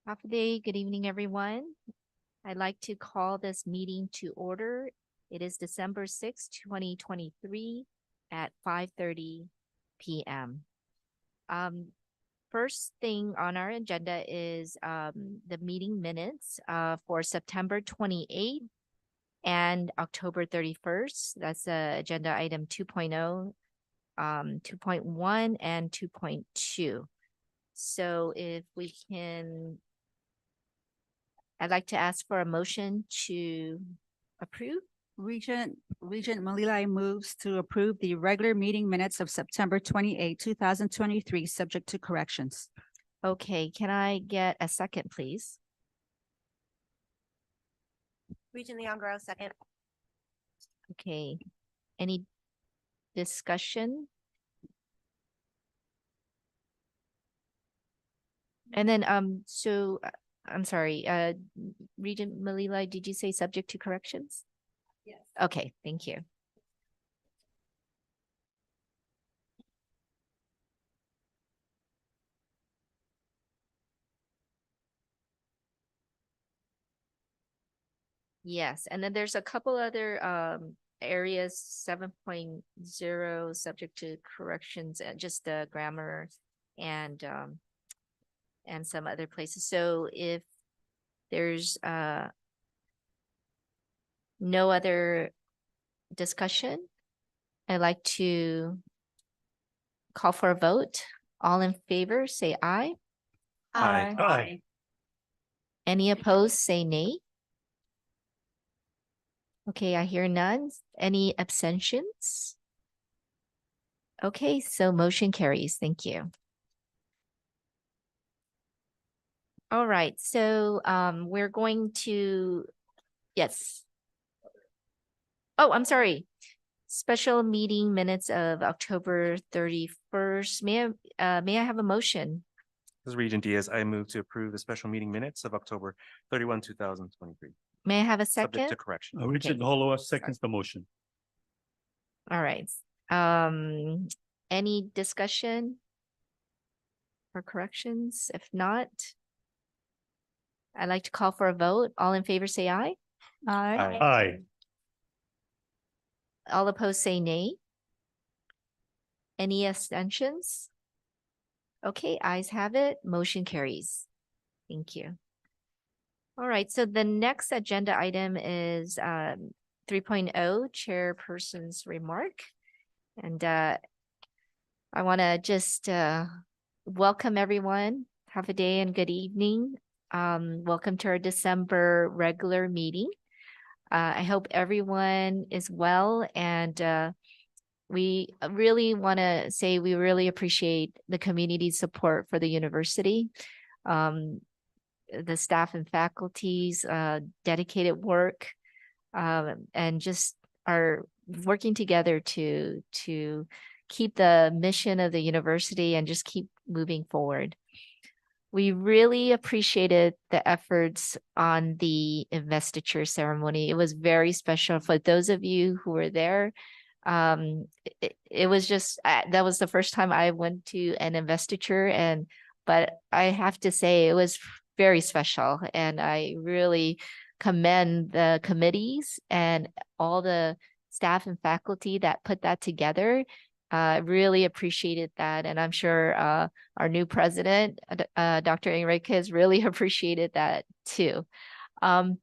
Half a day. Good evening, everyone. I'd like to call this meeting to order. It is December 6, 2023 at 5:30 p.m. First thing on our agenda is the meeting minutes for September 28th and October 31st. That's agenda item 2.0, 2.1, and 2.2. So if we can, I'd like to ask for a motion to approve. Regent Malilai moves to approve the regular meeting minutes of September 28, 2023, subject to corrections. Okay, can I get a second, please? Regent Leongro, second. Okay, any discussion? And then, I'm sorry, Regent Malilai, did you say subject to corrections? Yes. Okay, thank you. Yes, and then there's a couple other areas, 7.0 subject to corrections, and just the grammar and some other places. So if there's no other discussion, I'd like to call for a vote. All in favor, say aye. Aye. Aye. Any opposed, say nay. Okay, I hear none. Any abstentions? Okay, so motion carries. Thank you. All right, so we're going to, yes. Oh, I'm sorry. Special meeting minutes of October 31st. May I have a motion? This is Regent Diaz. I move to approve the special meeting minutes of October 31, 2023. May I have a Subject second? to correction. Regent Hollowa seconds the motion. All right. Any discussion or corrections? If not, I'd like to call for a vote. All in favor, say aye. Aye. Aye. All opposed, say nay. Any abstentions? Okay, ayes have it. Motion carries. Thank you. All right, so the next agenda item is 3.0, chairperson's remark. And I want to just welcome everyone. Have a day and good evening. Welcome to our December regular meeting. I hope everyone is well, and we really want to say we really appreciate the community support for the university. The staff and faculty's dedicated work, and just are working together to keep the mission of the university and just keep moving forward. We really appreciated the efforts on the investiture ceremony. It was very special for those of you who were there. It was just, that was the first time I went to an investiture, but I have to say it was very special, and I really commend the committees and all the staff and faculty that put that together. Really appreciated that, and I'm sure our new president, Dr. Enriquez, really appreciated that too. There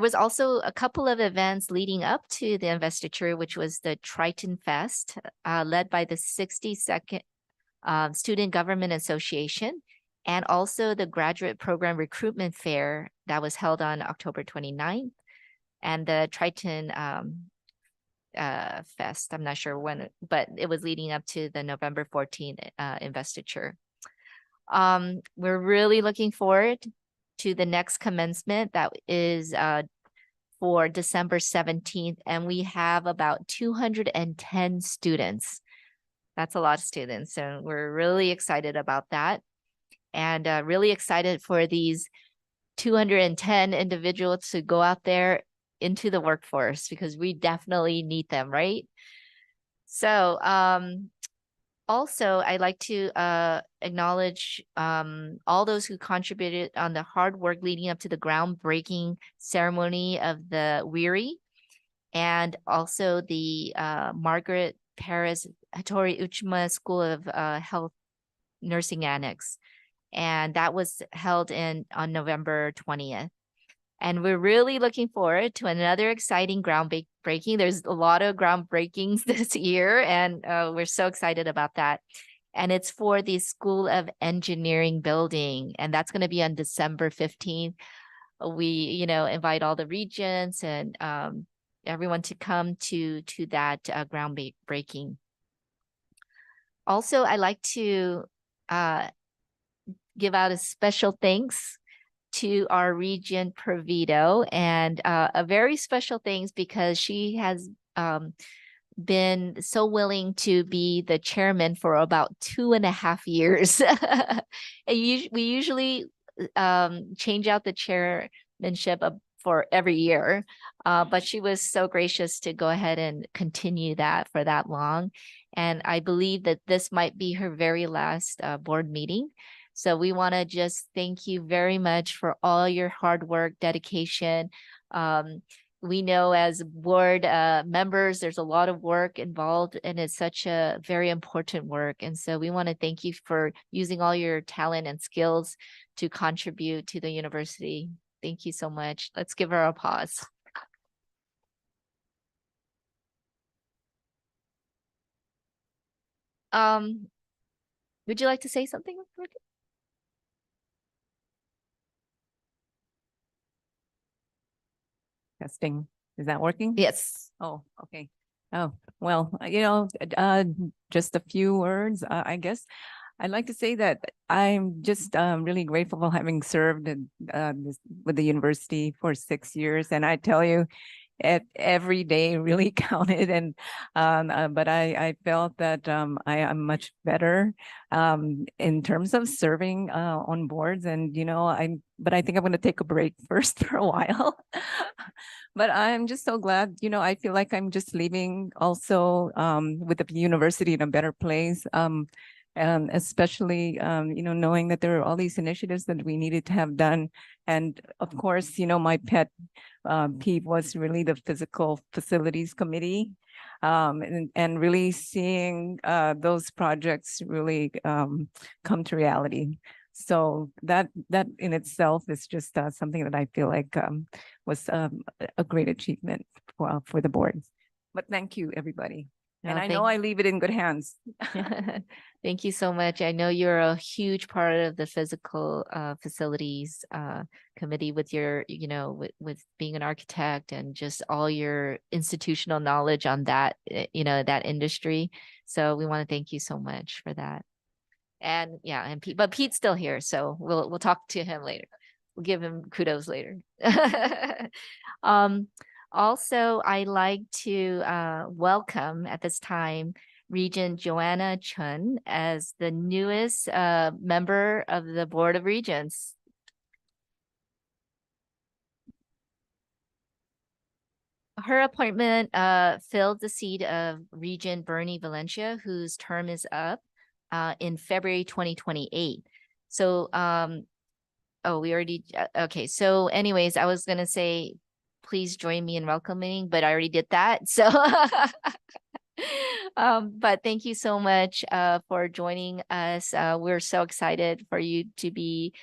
was also a couple of events leading up to the investiture, which was the Triton Fest, led by the 62nd Student Government Association, and also the Graduate Program Recruitment Fair that was held on October 29th, and the Triton Fest. I'm not sure when, but it was leading up to the November 14th investiture. We're really looking forward to the next commencement that is for December 17th, and we have about 210 students. That's a lot of students, so we're really excited about that, and really excited for these 210 individuals to go out there into the workforce, because we definitely need them, right? So Also, I'd like to acknowledge all those who contributed on the hard work leading up to the groundbreaking ceremony of the Weary, and also the Margaret Paris Hattori Uchima School of Health Nursing Annex. And that was held on November 20th. And we're really looking forward to another exciting groundbreaking. There's a lot of groundbreakings this year, and we're so excited about that. And it's for the School of Engineering building, and that's going to be on December 15th. We, invite all the regents and everyone to come to that groundbreaking. Also, I'd like to give out a special thanks to our Regent Provito, and a very special thanks because she has been so willing to be the chairman for about 2.5 years. We usually change out the chairmanship for every year, but she was so gracious to go ahead and continue that for that long. And I believe that this might be her very last board meeting. So we want to just thank you very much for all your hard work, dedication. We know as board members, there's a lot of work involved, and it's such a very important work. And so we want to thank you for using all your talent and skills to contribute to the university. Thank you so much. Let's give her a pause. Would you like to say something? Testing. Is that working? Yes. Oh, okay. Oh, well, just a few words, I guess. I'd like to say that I'm just really grateful for having served with the university for 6 years. And I tell you, every day really counted. And but I felt that I am much better in terms of serving on boards. And but I think I'm going to take a break first for a while. But I'm just so glad, I feel like I'm just leaving also with the university in a better place. And especially, knowing that there are all these initiatives that we needed to have done. And of course, my pet peeve was really the physical facilities committee, and really seeing those projects really come to reality. So that in itself is just something that I feel like was a great achievement for the board. But thank you, everybody. And I know I leave it in good hands. Thank you so much. I know you're a huge part of the physical facilities committee with your, with being an architect and just all your institutional knowledge on that, that industry. So we want to thank you so much for that. And yeah, and but Pete's still here, so we'll talk to him later. We'll give him kudos later. Also, I like to welcome at this time Regent Joanna Chun as the newest member of the Board of Regents. Her appointment filled the seat of Regent Bernie Valencia, whose term is up in February 2028. So, we already, okay. So anyways, I was going to say, please join me in welcoming, but I already did that. So, but thank you so much for joining us. We're so excited for you to be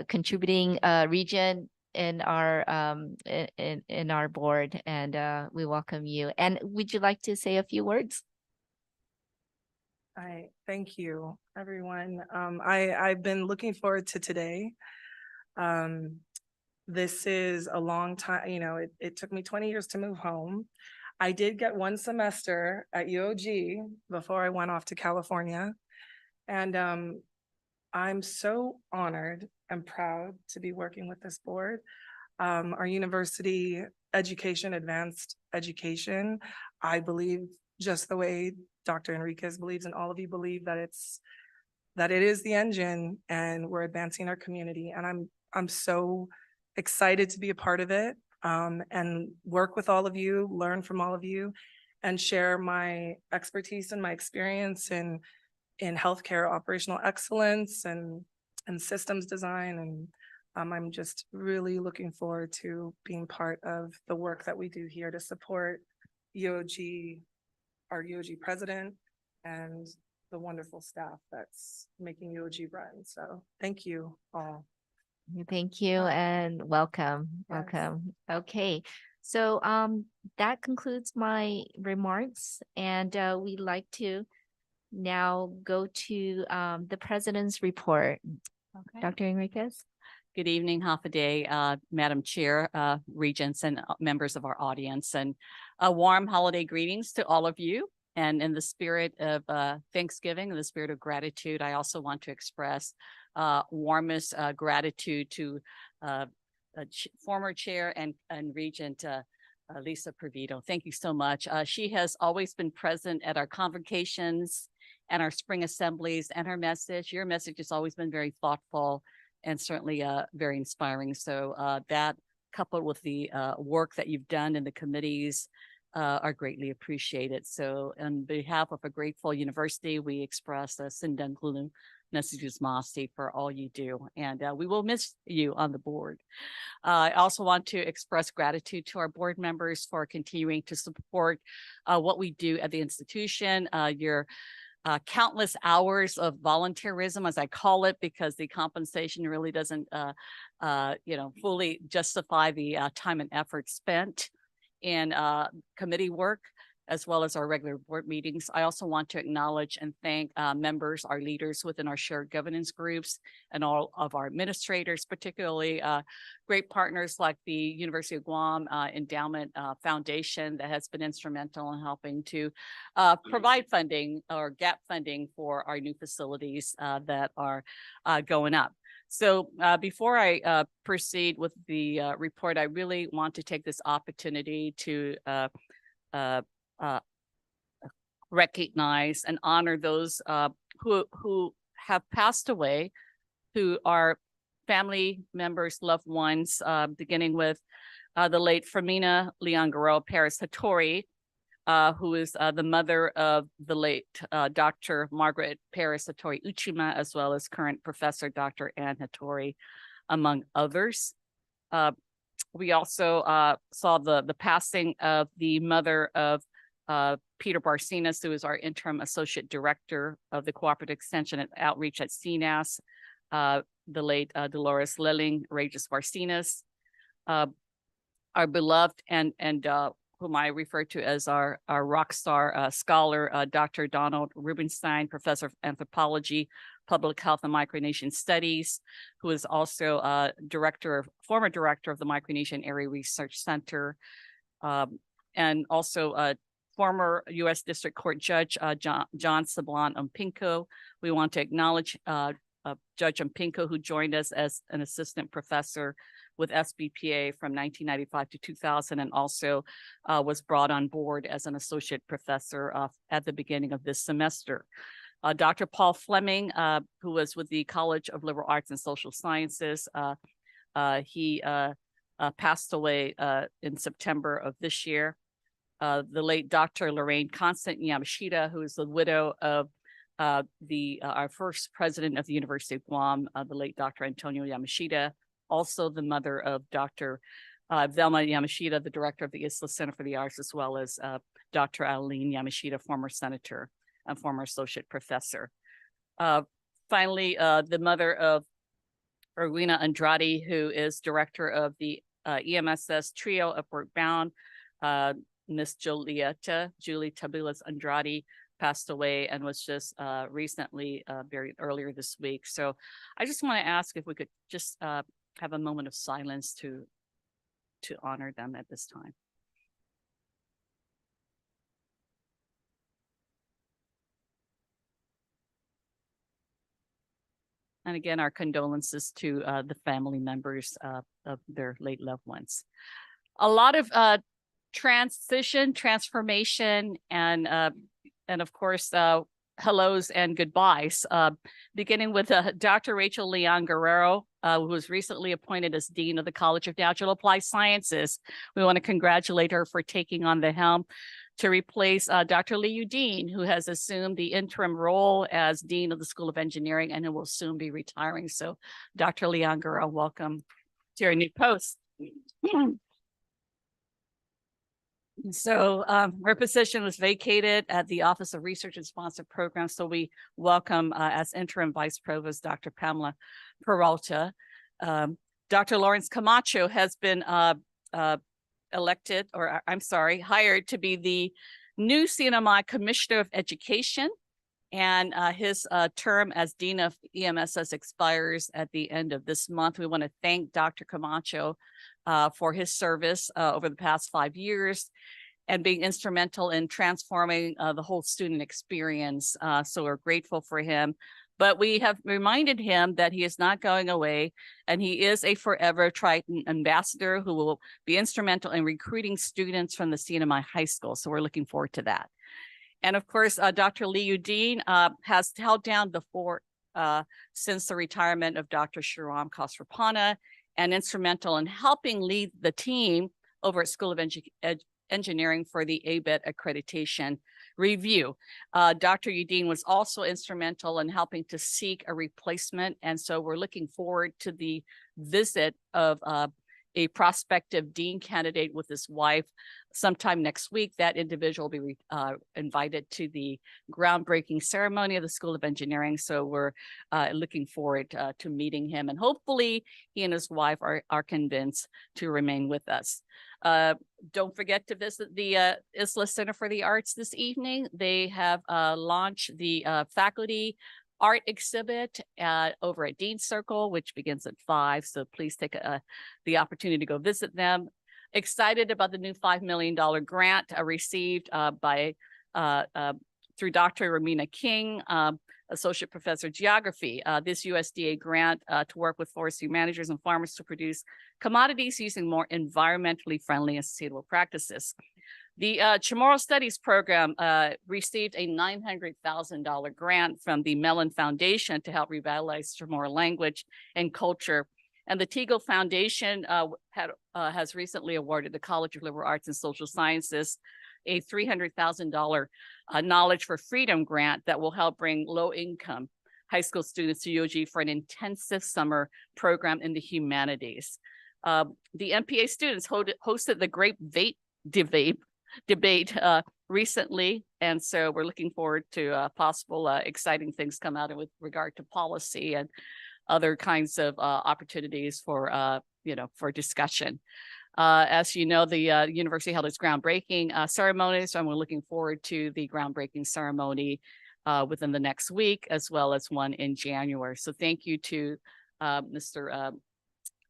contributing Regent in our in our board, and we welcome you. And would you like to say a few words? Thank you, everyone. I've been looking forward to today. This is a long time, it took me 20 years to move home. I did get 1 semester at UOG before I went off to California. And I'm so honored and proud to be working with this board. Our university education, advanced education, I believe just the way Dr. Enriquez believes and all of you believe that it is the engine and we're advancing our community. And I'm so excited to be a part of it and work with all of you, learn from all of you, and share my expertise and my experience and in healthcare operational excellence and systems design. And I'm just really looking forward to being part of the work that we do here to support EOG, our EOG president, and the wonderful staff that's making EOG run. So thank you all. Thank you and welcome, Yes. welcome. Okay, so that concludes my remarks, and we'd like to now go to the president's report. Okay. Dr. Enriquez? Good evening, half a day, Madam Chair, Regents, and members of our audience, and a warm holiday greetings to all of you. And in the spirit of Thanksgiving, in the spirit of gratitude, I also want to express warmest gratitude to former Chair and Regent Lisa Pervito. Thank you so much. She has always been present at our convocations and our spring assemblies, and her message, your message has always been very thoughtful and certainly very inspiring. So that coupled with the work that you've done in the committees are greatly appreciated. So on behalf of a grateful university, we express Sindangulu Messages Masti for all you do. And we will miss you on the board. I also want to express gratitude to our board members for continuing to support what we do at the institution. Your countless hours of volunteerism, as I call it, because the compensation really doesn't, fully justify the time and effort spent in committee work, as well as our regular board meetings. I also want to acknowledge and thank members, our leaders within our shared governance groups, and all of our administrators, particularly great partners like the University of Guam Endowment Foundation that has been instrumental in helping to provide funding or gap funding for our new facilities that are going up. So before I proceed with the report, I really want to take this opportunity to recognize and honor those who have passed away, who are family members, loved ones, beginning with the late Fermina Leon Guerrero Paris Hattori, who is the mother of the late Dr. Margaret Paris Hattori Uchima, as well as current Professor Dr. Ann Hattori, among others. We also saw the passing of the mother of Peter Barcinas, who is our interim associate director of the Cooperative Extension and Outreach at CNAS, the late Dolores Lilling Regis Barcinas, our beloved and whom I refer to as our rock star scholar, Dr. Donald Rubenstein, professor of anthropology, public health and micronation studies, who is also former director of the Micronesian Area Research Center, and also former U.S. District Court Judge John Sablan Umpinko. We want to acknowledge Judge Umpinko, who joined us as an assistant professor with SBPA from 1995 to 2000, and also was brought on board as an associate professor at the beginning of this semester. Dr. Paul Fleming, who was with the College of Liberal Arts and Social Sciences, he passed away in September of this year. The late Dr. Lorraine Constant Yamashita, who is the widow of our first president of the University of Guam, the late Dr. Antonio Yamashita, also the mother of Dr. Velma Yamashita, the director of the Isla Center for the Arts, as well as Dr. Aline Yamashita, former senator and former associate professor. Finally, the mother of Erwina Andrade, who is director of the EMSS Trio Upward Bound, Miss Julie Tabulas Andrade, passed away and was just recently buried earlier this week. So I just want to ask if we could just have a moment of silence to honor them at this time. And again, our condolences to the family members of their late loved ones. A lot of transformation, and of course, hellos and goodbyes, beginning with Dr. Rachel Leon Guerrero, who was recently appointed as Dean of the College of Natural Applied Sciences. We want to congratulate her for taking on the helm. to replace Dr. Lee Udine, who has assumed the interim role as Dean of the School of Engineering and who will soon be retiring. So Dr. Leongaro, welcome to your new post. So her position was vacated at the Office of Research and Sponsored Programs. So we welcome as interim Vice Provost, Dr. Pamela Peralta. Dr. Lawrence Camacho has been elected, or I'm sorry, hired to be the new CNMI Commissioner of Education. And his term as Dean of EMSS expires at the end of this month. We want to thank Dr. Camacho for his service over the past 5 years and being instrumental in transforming the whole student experience. So we're grateful for him. But we have reminded him that he is not going away, and he is a forever Triton ambassador who will be instrumental in recruiting students from the CNMI high school. So we're looking forward to that. And of course, Dr. Lee Udine has held down the fort since the retirement of Dr. Shiram Khosrapana, and instrumental in helping lead the team over at School of Engineering for the ABET accreditation review. Dr. Udine was also instrumental in helping to seek a replacement. And so we're looking forward to the visit of a prospective dean candidate with his wife sometime next week. That individual will be invited to the groundbreaking ceremony of the School of Engineering. So we're looking forward to meeting him, and hopefully he and his wife are convinced to remain with us. Don't forget to visit the Isla Center for the Arts this evening. They have launched the faculty art exhibit over at Dean Circle, which begins at 5. So please take the opportunity to go visit them. Excited about the new $5 million grant received through Dr. Romina King, Associate Professor Geography. This USDA grant to work with forestry managers and farmers to produce commodities using more environmentally friendly and sustainable practices. The Chamorro Studies program received a $900,000 grant from the Mellon Foundation to help revitalize Chamorro language and culture. And the Teagle Foundation has recently awarded the College of Liberal Arts and Social Sciences a $300,000 Knowledge for Freedom grant that will help bring low-income high school students to UOG for an intensive summer program in the humanities. The MPA students hosted the Great Vape debate recently, and so we're looking forward to possible exciting things come out with regard to policy and other kinds of opportunities for for discussion. As you know, the university held its groundbreaking ceremonies, and we're looking forward to the groundbreaking ceremony within the next week, as well as one in January. So thank you to Mr.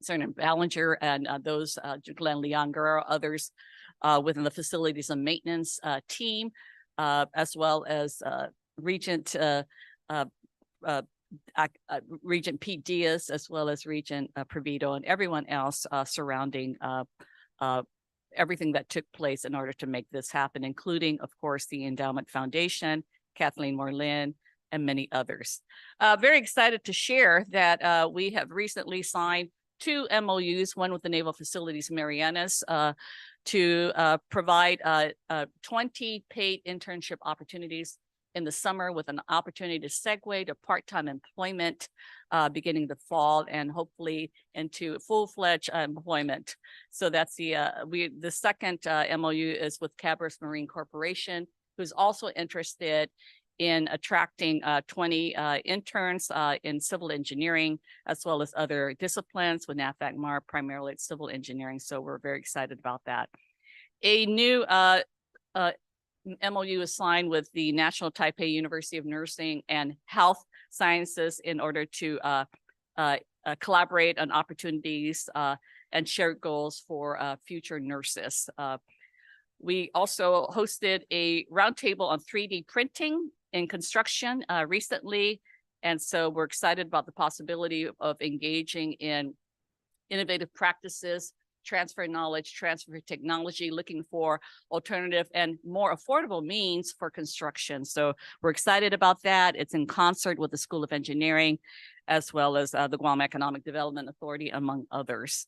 Sergeant Ballinger and those Glenn Leongaro, others within the facilities and maintenance team, as well as Regent Regent Pete Diaz, as well as Regent Previto, and everyone else surrounding everything that took place in order to make this happen, including, of course, the Endowment Foundation, Kathleen Morlin, and many others. Very excited to share that we have recently signed 2 MOUs, one with the Naval Facilities Marianas to provide 20 paid internship opportunities in the summer, with an opportunity to segue to part-time employment beginning the fall, and hopefully into full-fledged employment. So that's the second MOU is with Cabris Marine Corporation, who's also interested in attracting 20 interns in civil engineering, as well as other disciplines with NAFAC-MAR, primarily it's civil engineering. So we're very excited about that. A new MOU is signed with the National Taipei University of Nursing and Health Sciences in order to collaborate on opportunities and share goals for future nurses. We also hosted a roundtable on 3D printing in construction recently. And so we're excited about the possibility of engaging in innovative practices, transfer knowledge, transfer technology, looking for alternative and more affordable means for construction. So we're excited about that. It's in concert with the School of Engineering, as well as the Guam Economic Development Authority, among others.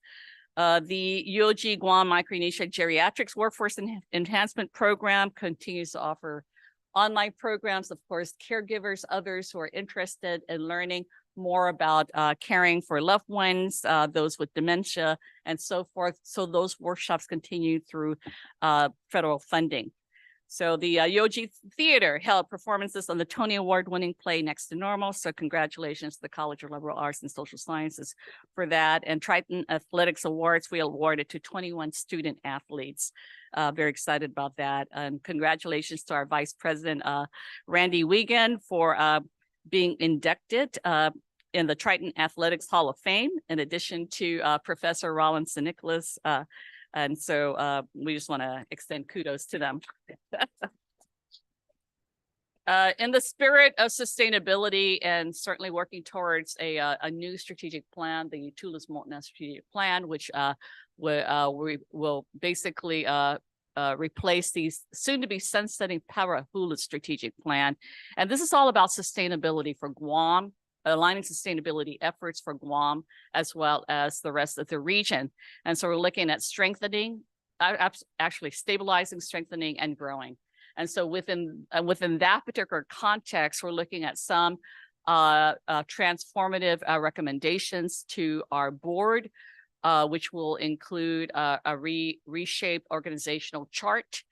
The UOG Guam Micronesia Geriatrics Workforce Enhancement Program continues to offer online programs, of course, caregivers, others who are interested in learning more about caring for loved ones, those with dementia and so forth. So those workshops continue through federal funding. So the UOG Theater held performances on the Tony Award-winning play Next to Normal. So congratulations to the College of Liberal Arts and Social Sciences for that. And Triton Athletics Awards, we awarded to 21 student athletes. Very excited about that. And congratulations to our Vice President, Randy Wiegand, for being inducted in the Triton Athletics Hall of Fame, in addition to Professor Rollins and Nicholas. And so we just want to extend kudos to them. In the spirit of sustainability and certainly working towards a new strategic plan, the Tulis Montana strategic plan, which we will basically replace these soon to be sunsetting Parahula strategic plan. And this is all about sustainability for Guam, aligning sustainability efforts for Guam, as well as the rest of the region. And so we're looking at strengthening, actually stabilizing, strengthening, and growing. And so within that particular context, we're looking at some transformative recommendations to our board, which will include a reshaped organizational chart.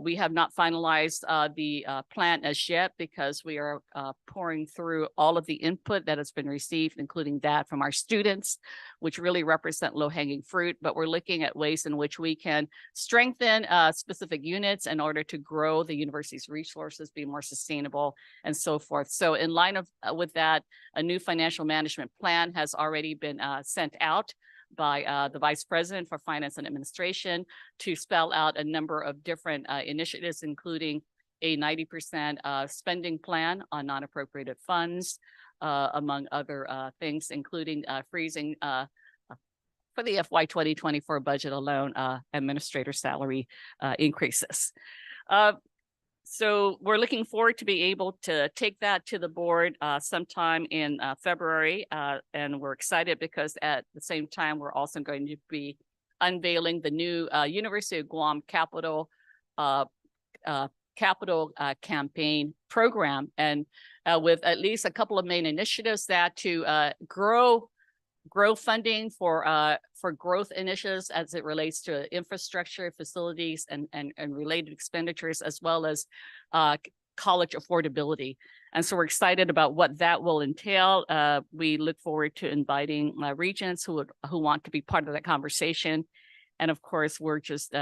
We have not finalized the plan as yet because we are pouring through all of the input that has been received, including that from our students, which really represent low-hanging fruit. But we're looking at ways in which we can strengthen specific units in order to grow the university's resources, be more sustainable, and so forth. So in line with that, a new financial management plan has already been sent out by the Vice President for Finance and Administration to spell out a number of different initiatives, including a 90% spending plan on non-appropriated funds, among other things, including freezing for the FY 2024 budget alone, administrator salary increases. So we're looking forward to be able to take that to the board sometime in February. And we're excited because at the same time, we're also going to be unveiling the new University of Guam Capital Campaign program. And with at least a couple of main initiatives that to grow funding for growth initiatives as it relates to infrastructure, facilities, and related expenditures, as well as college affordability. And so we're excited about what that will entail. We look forward to inviting Regents who want to be part of that conversation. And of course, we're just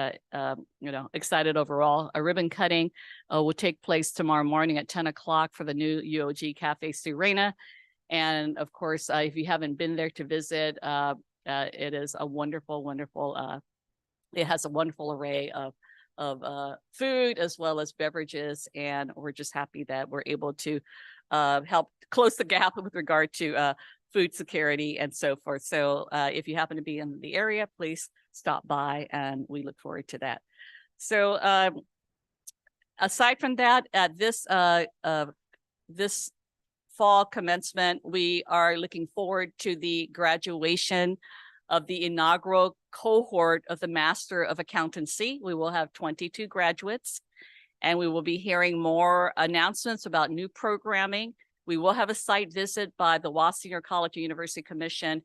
excited overall. A ribbon cutting will take place tomorrow morning at 10 o'clock for the new UOG Cafe Sirena. And of course, if you haven't been there to visit, it is a wonderful, wonderful, it has a wonderful array of food as well as beverages. And we're just happy that we're able to help close the gap with regard to food security and so forth. So if you happen to be in the area, please stop by, and we look forward to that. So aside from that, at this fall commencement, we are looking forward to the graduation of the inaugural cohort of the Master of Accountancy. We will have 22 graduates, and we will be hearing more announcements about new programming. We will have a site visit by the Wassinger College and University Commission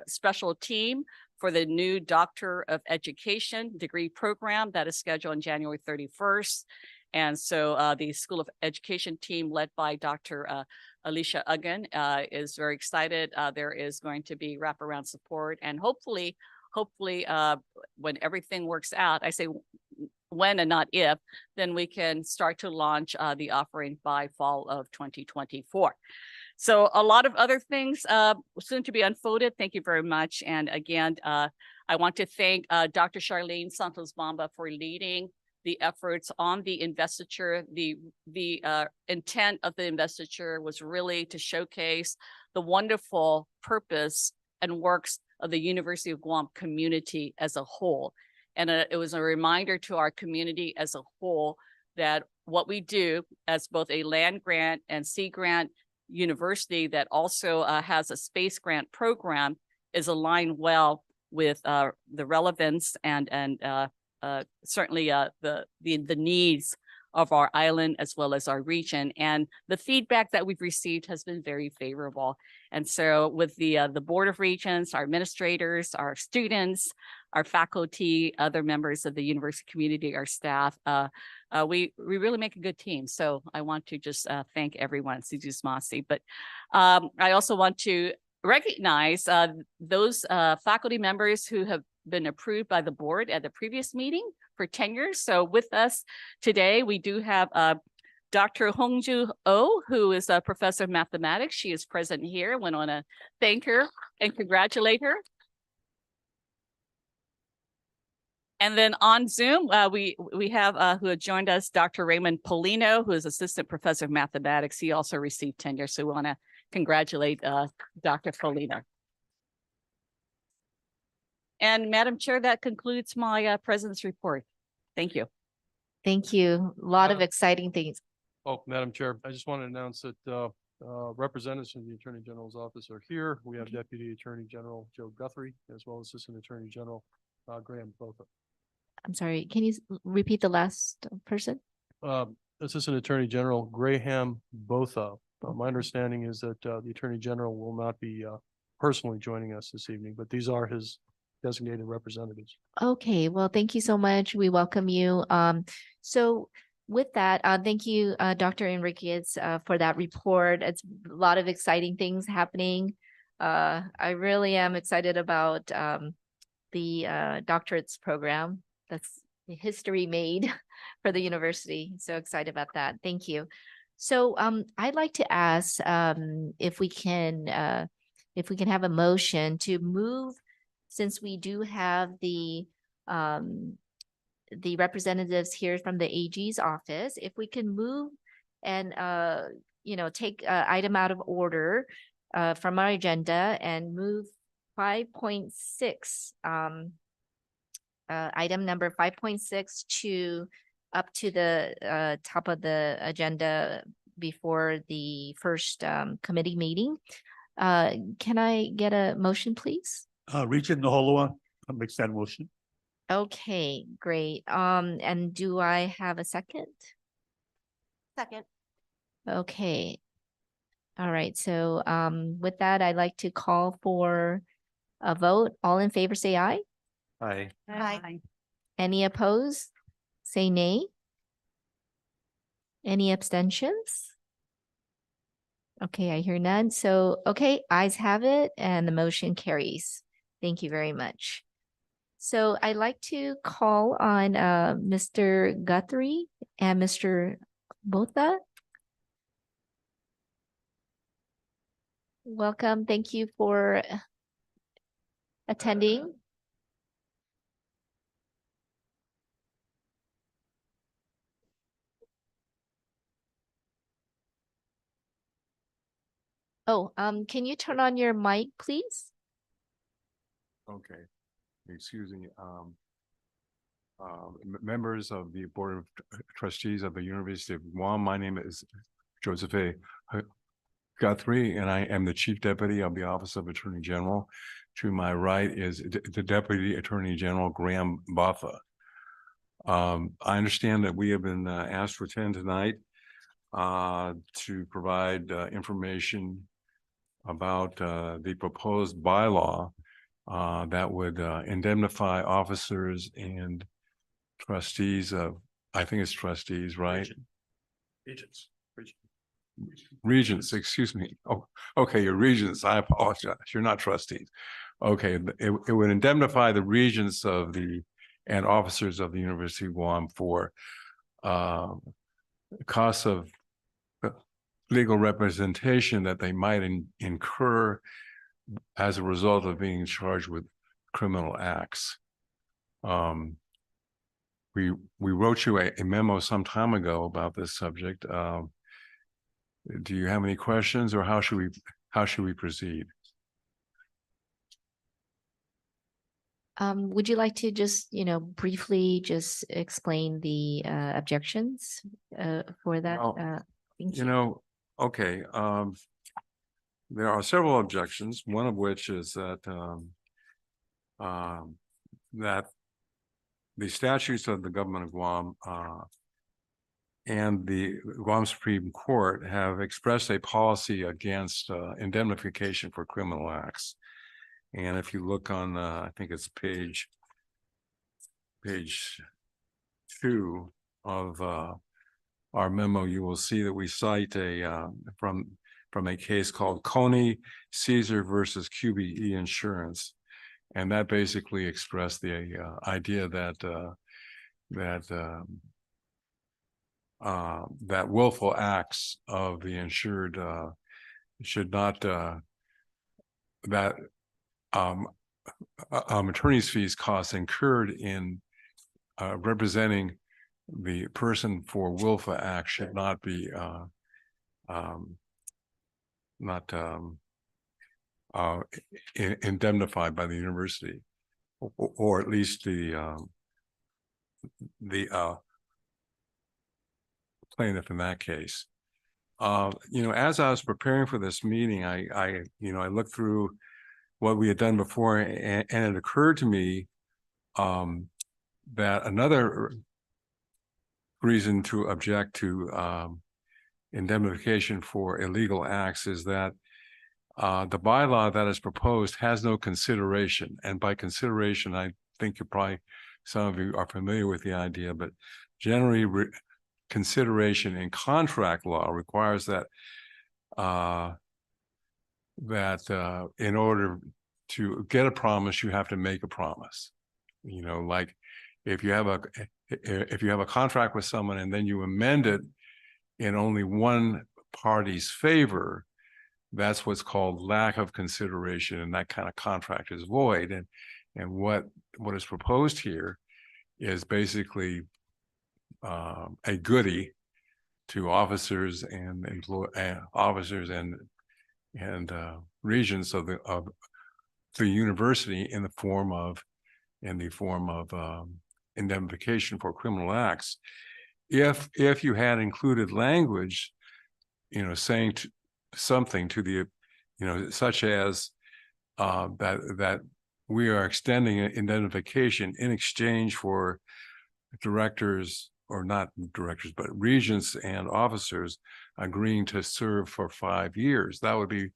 special team for the new Doctor of Education degree program that is scheduled on January 31st. And so the School of Education team led by Dr. Alicia Uggan is very excited. There is going to be wraparound support, and hopefully when everything works out, I say when and not if, then we can start to launch the offering by fall of 2024. So a lot of other things soon to be unfolded. Thank you very much. And again, I want to thank Dr. Charlene Santos-Bamba for leading the efforts on the investiture. The intent of the investiture was really to showcase the wonderful purpose and works of the University of Guam community as a whole. And it was a reminder to our community as a whole that what we do as both a land grant and sea grant university that also has a space grant program is aligned well with the relevance and certainly the needs of our island as well as our region. And the feedback that we've received has been very favorable. And so with the Board of Regents, our administrators, our students, our faculty, other members of the university community, our staff, we really make a good team. So I want to just thank everyone at CGS Masi. But I also want to recognize those faculty members who have been approved by the board at the previous meeting for tenure. So with us today, we do have Dr. Hongju Oh, who is a professor of mathematics. She is present here. I want to thank her and congratulate her. And then on Zoom, we have who had joined us, Dr. Raymond Polino, who is assistant professor of mathematics. He also received tenure. So we want to congratulate Dr. Polino. And Madam Chair, that concludes my president's report. Thank you. Thank you. A lot of Madam- exciting things. Oh, Madam Chair, I just want to announce that representatives from the Attorney General's office are here. We have Deputy Attorney General Joe Guthrie, as well as Assistant Attorney General Graham Botha. I'm sorry, can you repeat the last person? Assistant Attorney General Graham Botha. My understanding is that the Attorney General will not be personally joining us this evening, but these are his designated representatives. Okay, well, thank you so much. We welcome you. So with that, thank you, Dr. Enriquez, for that report. It's a lot of exciting things happening. I really am excited about the doctorates program. That's history made for the university. So excited about that. Thank you. So I'd like to ask if we can have a motion to move, since we do have the representatives here from the AG's office, if we can move and take item out of order from our agenda and move 5.6, item number 5.6 to up to the top of the agenda before the first committee meeting. Can I get a motion, please? Regent Naholua makes that motion. Okay, great. And do I have a second? Second. Okay. All right. So with that, I'd like to call for a vote. All in favor, say aye. Aye. Aye. Any opposed? Say nay. Any abstentions? Okay, I hear none. So, okay, ayes have it and the motion carries. Thank you very much. So I'd like to call on Mr. Guthrie and Mr. Botha. Welcome. Thank you for attending. Oh, can you turn on your mic, please? Okay, excuse me, members of the Board of Trustees of the University of Guam. My name is Joseph A. Guthrie, and I am the Chief Deputy of the Office of Attorney General. To my right is the Deputy Attorney General Graham Botha. I understand that we have been asked to attend tonight to provide information about the proposed bylaw that would indemnify officers and trustees of, I think it's trustees, right? Regents. Regents, excuse me. Oh, okay, you're regents. I apologize. You're not trustees. Okay, it would indemnify the regents of the and officers of the University of Guam for costs of legal representation that they might incur as a result of being charged with criminal acts. We wrote you a memo some time ago about this subject. Do you have any questions, or how should we proceed? Would you like to just, briefly just explain the objections for that? Well, Thank okay, there are several objections, one of which is that that the statutes of the government of Guam, and the Guam Supreme Court have expressed a policy against indemnification for criminal acts. And if you look on, I think it's page 2 of our memo, you will see that we cite a from a case called Coney Caesar versus QBE Insurance. And that basically expressed the idea that that willful acts of the insured should not that attorney's fees costs incurred in representing the person for willful act should not be indemnified by the university, or at least the plaintiff in that case. As I was preparing for this meeting, I looked through what we had done before, and it occurred to me that another reason to object to indemnification for illegal acts is that the bylaw that is proposed has no consideration. And by consideration, I think some of you are familiar with the idea, but generally consideration in contract law requires that in order to get a promise, you have to make a promise. Like if you have a contract with someone and then you amend it in only one party's favor, that's what's called lack of consideration, and that kind of contract is void. And what is proposed here is basically a goodie to officers and officers and regents of the university in the form of indemnification for criminal acts. If you had included language, saying something to the, such as that we are extending indemnification in exchange for directors, or not directors, but regents and officers agreeing to serve for 5 years, that would be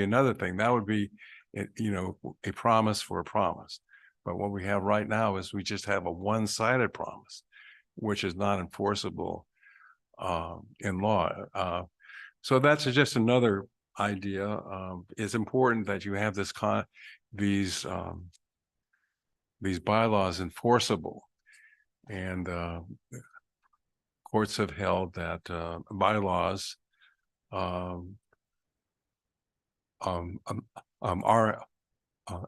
another thing. That would be, a promise for a promise. But what we have right now is we just have a one-sided promise, which is not enforceable in law. So that's just another idea. It's important that you have these bylaws enforceable, and courts have held that bylaws are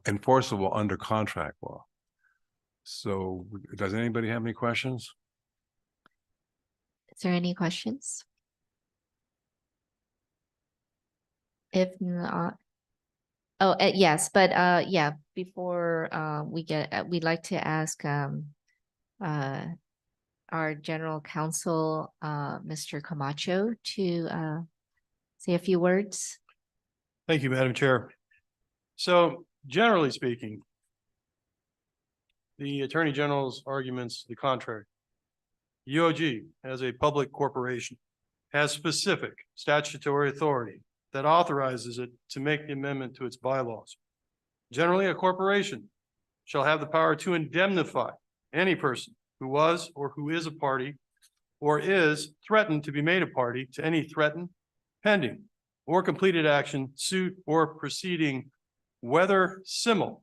enforceable under contract law. So does anybody have any questions? Is there any questions? If not, yes, but yeah, before we'd like to ask our general counsel, Mr. Camacho, to say a few words. Thank you, Madam Chair. So generally speaking, the Attorney General's arguments to the contrary. UOG, as a public corporation, has specific statutory authority that authorizes it to make the amendment to its bylaws. Generally, a corporation shall have the power to indemnify any person who was or who is a party or is threatened to be made a party to any threatened, pending, or completed action, suit, or proceeding, whether civil,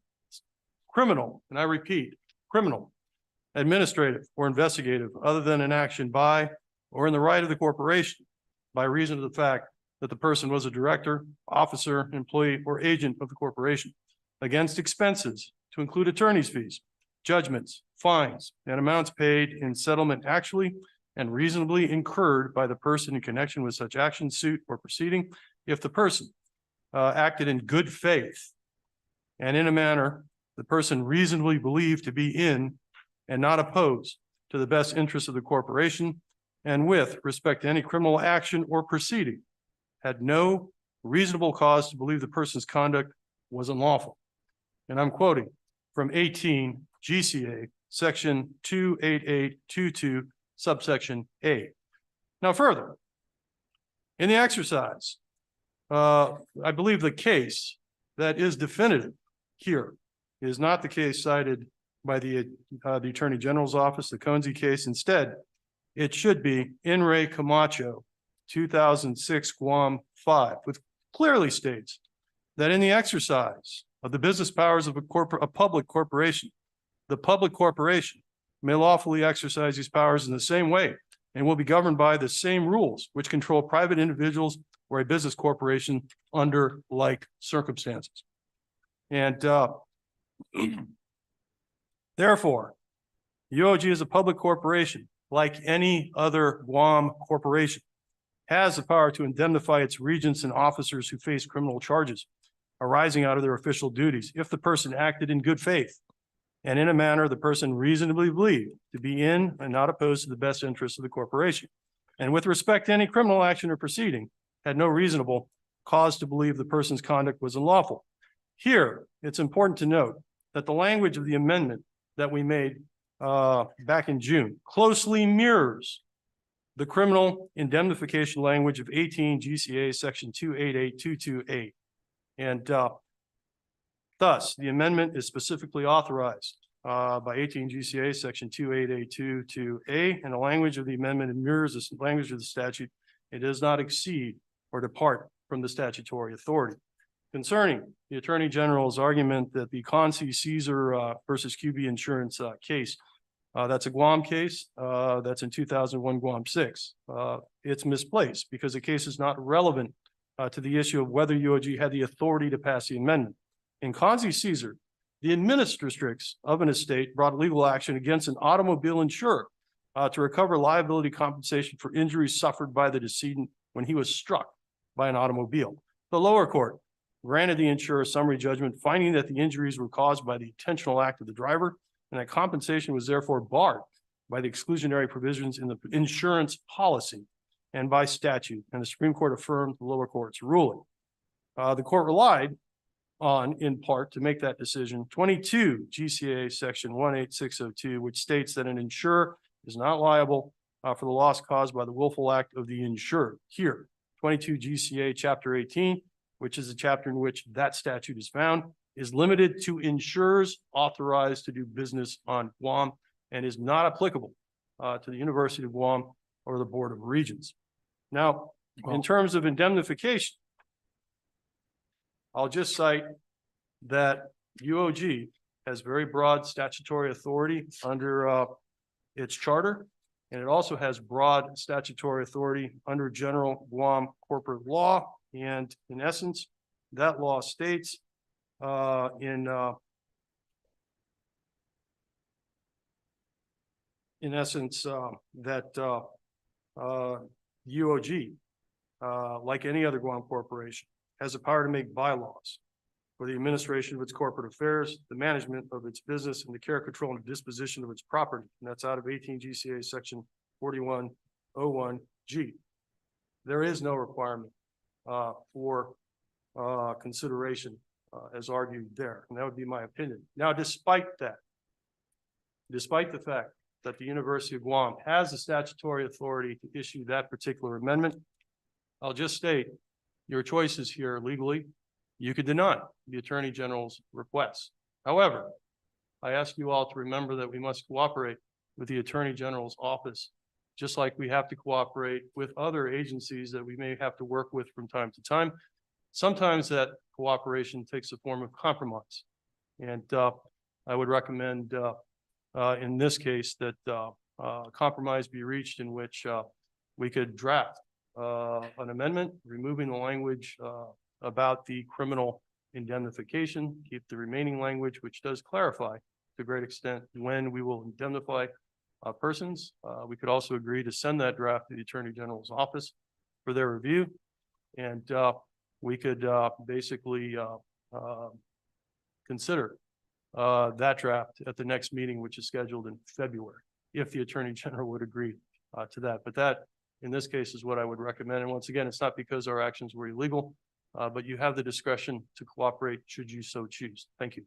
criminal, and I repeat, criminal, administrative, or investigative, other than an action by or in the right of the corporation by reason of the fact that the person was a director, officer, employee, or agent of the corporation, against expenses to include attorney's fees, judgments, fines, and amounts paid in settlement actually and reasonably incurred by the person in connection with such action, suit, or proceeding, if the person acted in good faith and in a manner the person reasonably believed to be in and not opposed to the best interest of the corporation, and with respect to any criminal action or proceeding, had no reasonable cause to believe the person's conduct was unlawful. And I'm quoting, from 18 GCA, section 28822, subsection A. Now further, in the exercise, I believe the case that is definitive here is not the case cited by the Attorney General's office, the Consey case. Instead, it should be In re Camacho, 2006 Guam 5, which clearly states that in the exercise of the business powers of a public corporation, the public corporation may lawfully exercise these powers in the same way and will be governed by the same rules which control private individuals or a business corporation under like circumstances. And therefore, UOG is a public corporation like any other Guam corporation, has the power to indemnify its regents and officers who face criminal charges arising out of their official duties if the person acted in good faith and in a manner the person reasonably believed to be in and not opposed to the best interests of the corporation. And with respect to any criminal action or proceeding, had no reasonable cause to believe the person's conduct was unlawful. Here, it's important to note that the language of the amendment that we made back in June closely mirrors the criminal indemnification language of 18 GCA section 28822A. And thus, the amendment is specifically authorized by 18 GCA section 28822A, and the language of the amendment mirrors the language of the statute. It does not exceed or depart from the statutory authority. Concerning the Attorney General's argument that the Consi Caesar versus QB Insurance case, that's a Guam case, that's in 2001 Guam 6. It's misplaced because the case is not relevant to the issue of whether UOG had the authority to pass the amendment. In Consi Caesar, the administratrix of an estate brought legal action against an automobile insurer to recover liability compensation for injuries suffered by the decedent when he was struck by an automobile. The lower court granted the insurer summary judgment, finding that the injuries were caused by the intentional act of the driver and that compensation was therefore barred by the exclusionary provisions in the insurance policy and by statute. And the Supreme Court affirmed the lower court's ruling. The court relied on, in part, to make that decision, 22 GCA section 18602, which states that an insurer is not liable for the loss caused by the willful act of the insured. Here, 22 GCA chapter 18, which is the chapter in which that statute is found, is limited to insurers authorized to do business on Guam and is not applicable to the University of Guam or the Board of Regents. Now, in terms of indemnification, I'll just cite that UOG has very broad statutory authority under its charter, and it also has broad statutory authority under general Guam corporate law. And in essence, that law states in essence that UOG, like any other Guam corporation, has the power to make bylaws for the administration of its corporate affairs, the management of its business, and the care, control, and disposition of its property. And that's out of 18 GCA section 4101G. There is no requirement for consideration as argued there, and that would be my opinion. Now, despite the fact that the University of Guam has the statutory authority to issue that particular amendment, I'll just state your choices here legally. You could deny the Attorney General's request. However, I ask you all to remember that we must cooperate with the Attorney General's office, just like we have to cooperate with other agencies that we may have to work with from time to time. Sometimes that cooperation takes the form of compromise. And I would recommend in this case that compromise be reached in which we could draft an amendment, removing the language about the criminal indemnification, keep the remaining language, which does clarify to a great extent when we will indemnify persons. We could also agree to send that draft to the Attorney General's office for their review. And we could basically consider that draft at the next meeting, which is scheduled in February, if the Attorney General would agree to that. But that, in this case, is what I would recommend. And once again, it's not because our actions were illegal, but you have the discretion to cooperate should you so choose. Thank you.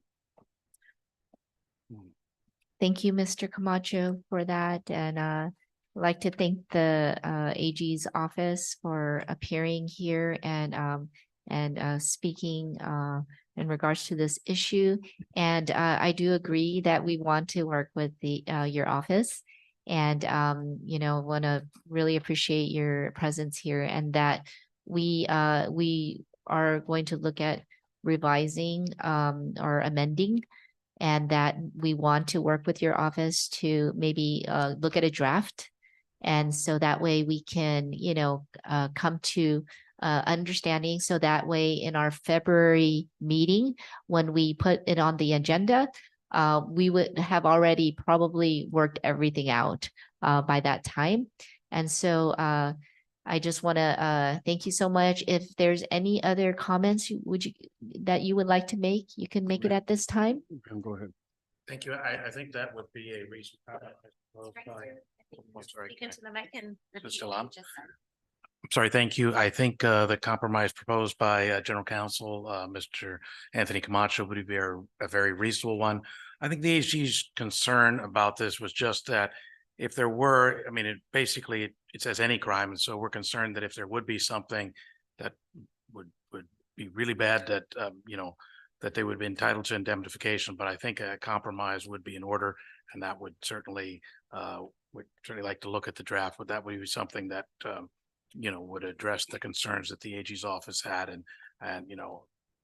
Thank you, Mr. Camacho, for that. And I'd like to thank the AG's office for appearing here and speaking in regards to this issue. And I do agree that we want to work with the your office. And want to really appreciate your presence here, and that we are going to look at revising or amending, and that we want to work with your office to maybe look at a draft. And so that way we can, come to understanding. So that way in our February meeting, when we put it on the agenda, we would have already probably worked everything out by that time. And so I just want to thank you so much. If there's any other comments that you would like to make, you can make it at this time. Go ahead. Thank you. I think that would be a reason. Speak into the mic and repeat Still what on? you just said. I'm sorry, thank you. I think the compromise proposed by General Counsel, Mr. Anthony Camacho would be a very reasonable one. I think the AG's concern about this was just that if there were, I mean, it says any crime, and so we're concerned that if there would be something that would be really bad, that that they would be entitled to indemnification. But I think a compromise would be in order, and that would certainly like to look at the draft. But that would be something that would address the concerns that the AG's office had, and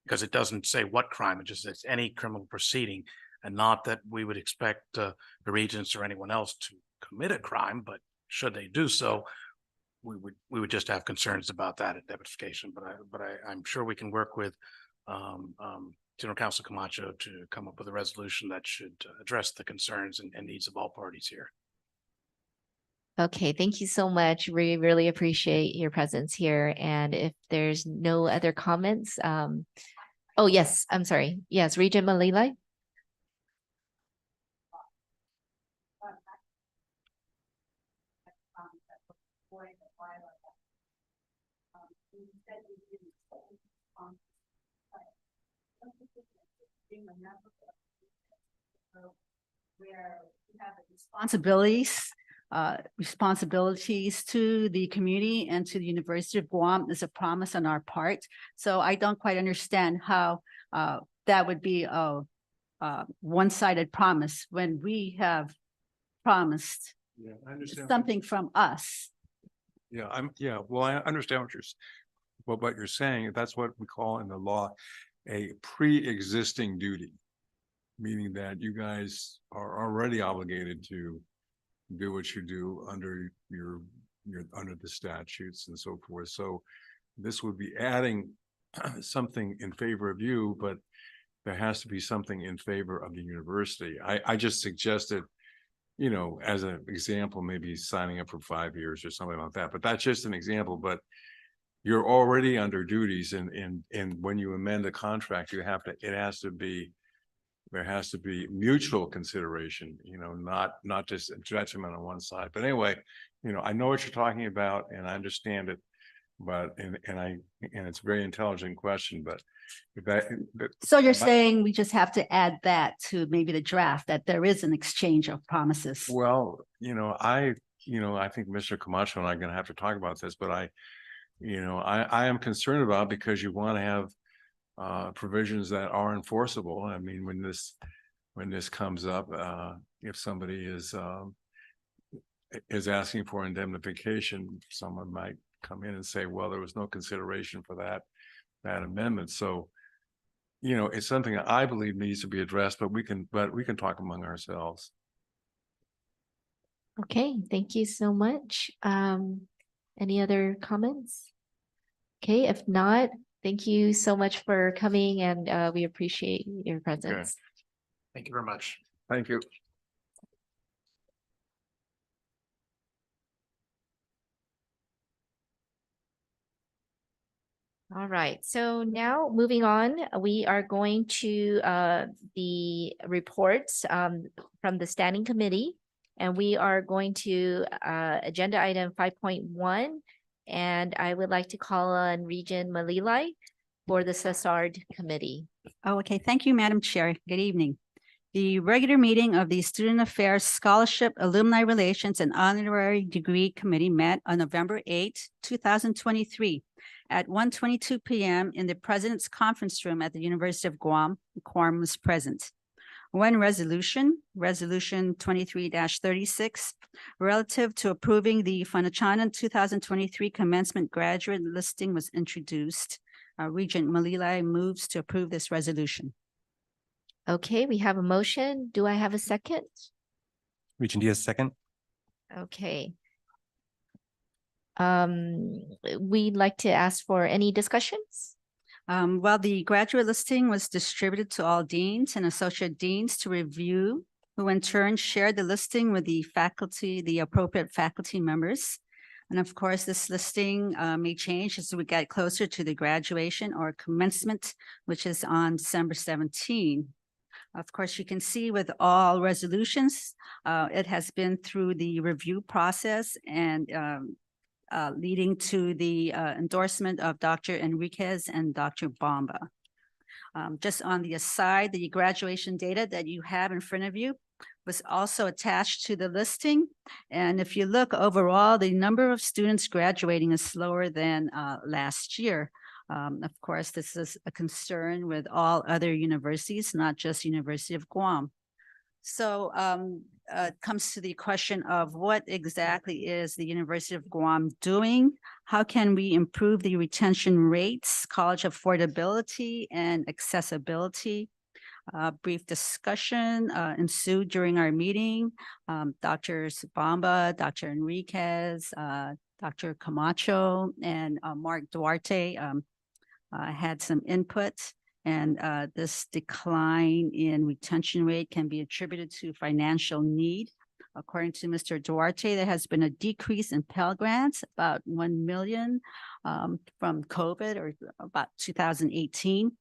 because it doesn't say what crime, it just says any criminal proceeding, and not that we would expect the Regents or anyone else to commit a crime, but should they do so, we would just have concerns about that indemnification. But I'm sure we can work with General Counsel Camacho to come up with a resolution that should address the concerns and needs of all parties here. Okay, thank you so much. We really appreciate your presence here. And if there's no other comments, oh yes, I'm sorry. Yes, Regent Malila. Where we have responsibilities to the community and to the University of Guam is a promise on our part. So I don't quite understand how that would be a one-sided promise when we have promised Yeah, I understand. something from us. Well, I understand what you're saying. That's what we call in the law a pre-existing duty, meaning that you guys are already obligated to do what you do under under the statutes and so forth. So this would be adding something in favor of you, but there has to be something in favor of the university. I just suggested, as an example, maybe signing up for 5 years or something like that, but that's just an example. But you're already under duties, and when you amend a contract, there has to be mutual consideration, not just judgment on one side. But anyway, I know what you're talking about and I understand it, but and it's a very intelligent question, but So you're saying we just have to add that to maybe the draft, that there is an exchange of promises? well, I think Mr. Camacho and I are going to have to talk about this, but I am concerned about, because you want to have provisions that are enforceable. I mean, when this comes up, if somebody is asking for indemnification, someone might come in and say, well, there was no consideration for that amendment. So, it's something that I believe needs to be addressed, but we can talk among ourselves. Okay, thank you so much. Any other comments? Okay, if not, thank you so much for coming, and we appreciate your presence. Thank you very much. Thank you. All right, so now moving on, we are going to the reports from the standing committee, and we are going to agenda item 5.1, and I would like to call on Regent Malilai for the SASARD committee. Oh, okay. Thank you, Madam Chair. Good evening. The regular meeting of the Student Affairs Scholarship, Alumni Relations, and Honorary Degree Committee met on November 8, 2023 at 1:22 p.m. in the President's Conference Room at the University of Guam. The quorum was present. One resolution 23-36, relative to approving the Phanachana 2023 commencement graduate listing was introduced. Regent Malilai moves to approve this resolution. Okay, we have a motion. Do I have a second? Regent Diaz, second. Okay. We'd like to ask for any discussions? Well, the graduate listing was distributed to all deans and associate deans to review, who in turn shared the listing with the faculty, the appropriate faculty members. And of course, this listing may change as we get closer to the graduation or commencement, which is on December 17. Of course, you can see with all resolutions, it has been through the review process and leading to the endorsement of Dr. Enriquez and Dr. Bomba. Just on the aside, the graduation data that you have in front of you was also attached to the listing. And if you look overall, the number of students graduating is slower than last year. Of course, this is a concern with all other universities, not just University of Guam. So it comes to the question of what exactly is the University of Guam doing? How can we improve the retention rates, college affordability, and accessibility? Brief discussion ensued during our meeting. Dr. Sabamba, Dr. Enriquez, Dr. Camacho, and Mark Duarte had some input. And this decline in retention rate can be attributed to financial need. According to Mr. Duarte, there has been a decrease in Pell Grants, about 1 million from COVID or about 2018.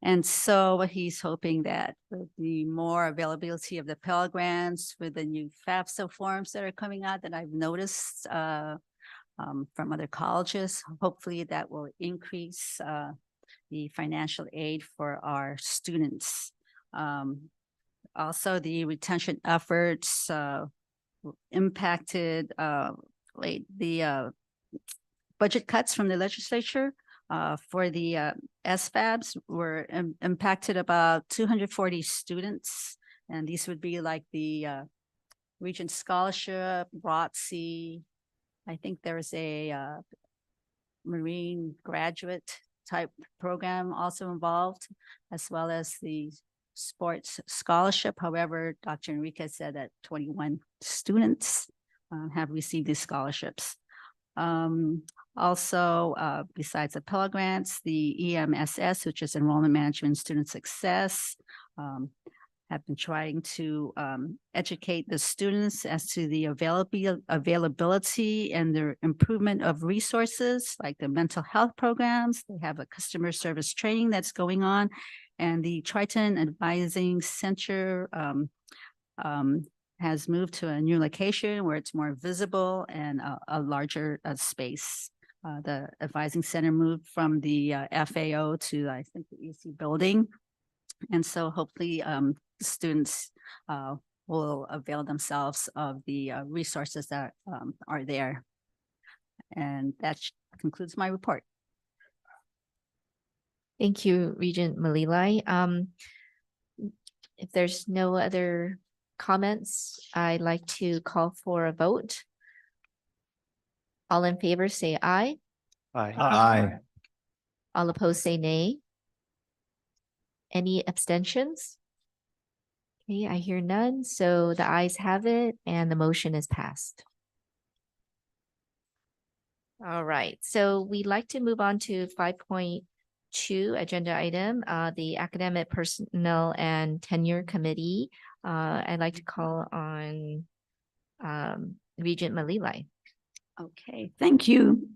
And so he's hoping that with the more availability of the Pell Grants, with the new FAFSA forms that are coming out that I've noticed from other colleges, hopefully that will increase the financial aid for our students. Also, the retention efforts impacted the budget cuts from the legislature for the SFABs were impacted about 240 students. And these would be like the Regents Scholarship, ROTC. I think there's a Marine graduate type program also involved, as well as the sports scholarship. However, Dr. Enriquez said that 21 students have received these scholarships. Also, besides the Pell Grants, the EMSS, which is Enrollment Management and Student Success, have been trying to educate the students as to the availability and the improvement of resources like the mental health programs. They have a customer service training that's going on, and the Triton Advising Center has moved to a new location where it's more visible and a larger space. The advising center moved from the FAO to, I think, the EC building. And so hopefully students will avail themselves of the resources that are there. And that concludes my report. Thank you, Regent Malilai. If there's no other comments, I'd like to call for a vote. All in favor, say aye. Aye. Aye. All opposed, say nay. Any abstentions? Okay, I hear none. So the ayes have it and the motion is passed. All right, so we'd like to move on to 5.2 agenda item, the Academic Personnel and Tenure Committee. I'd like to call on Regent Malilai. Okay, thank you.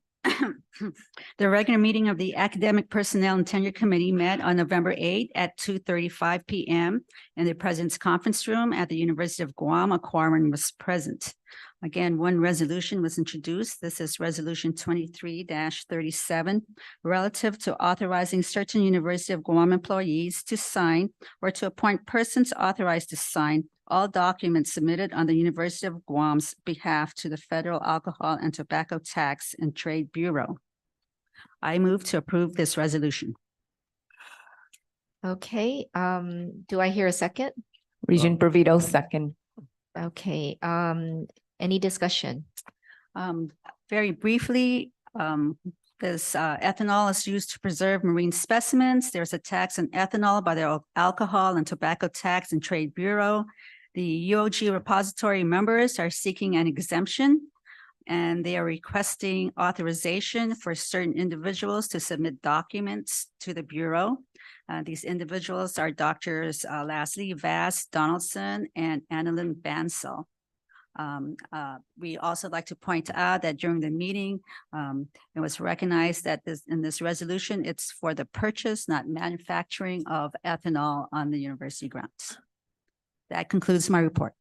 The regular meeting of the Academic Personnel and Tenure Committee met on November 8 at 2:35 PM in the President's Conference Room at the University of Guam. A quorum was present. Again, one resolution was introduced. This is Resolution 23-37, relative to authorizing certain University of Guam employees to sign or to appoint persons authorized to sign all documents submitted on the University of Guam's behalf to the Federal Alcohol and Tobacco Tax and Trade Bureau. I move to approve this resolution. Okay, do I hear a second? Regent Provito, second. Okay, any discussion? Very briefly, this ethanol is used to preserve marine specimens. There's a tax on ethanol by the Alcohol and Tobacco Tax and Trade Bureau. The UOG repository members are seeking an exemption, and they are requesting authorization for certain individuals to submit documents to the Bureau. These individuals are Doctors Leslie Vass Donaldson and Annalyn Bansell. We also like to point out that during the meeting, it was recognized that in this resolution, it's for the purchase, not manufacturing of ethanol on the university grounds. That concludes my report.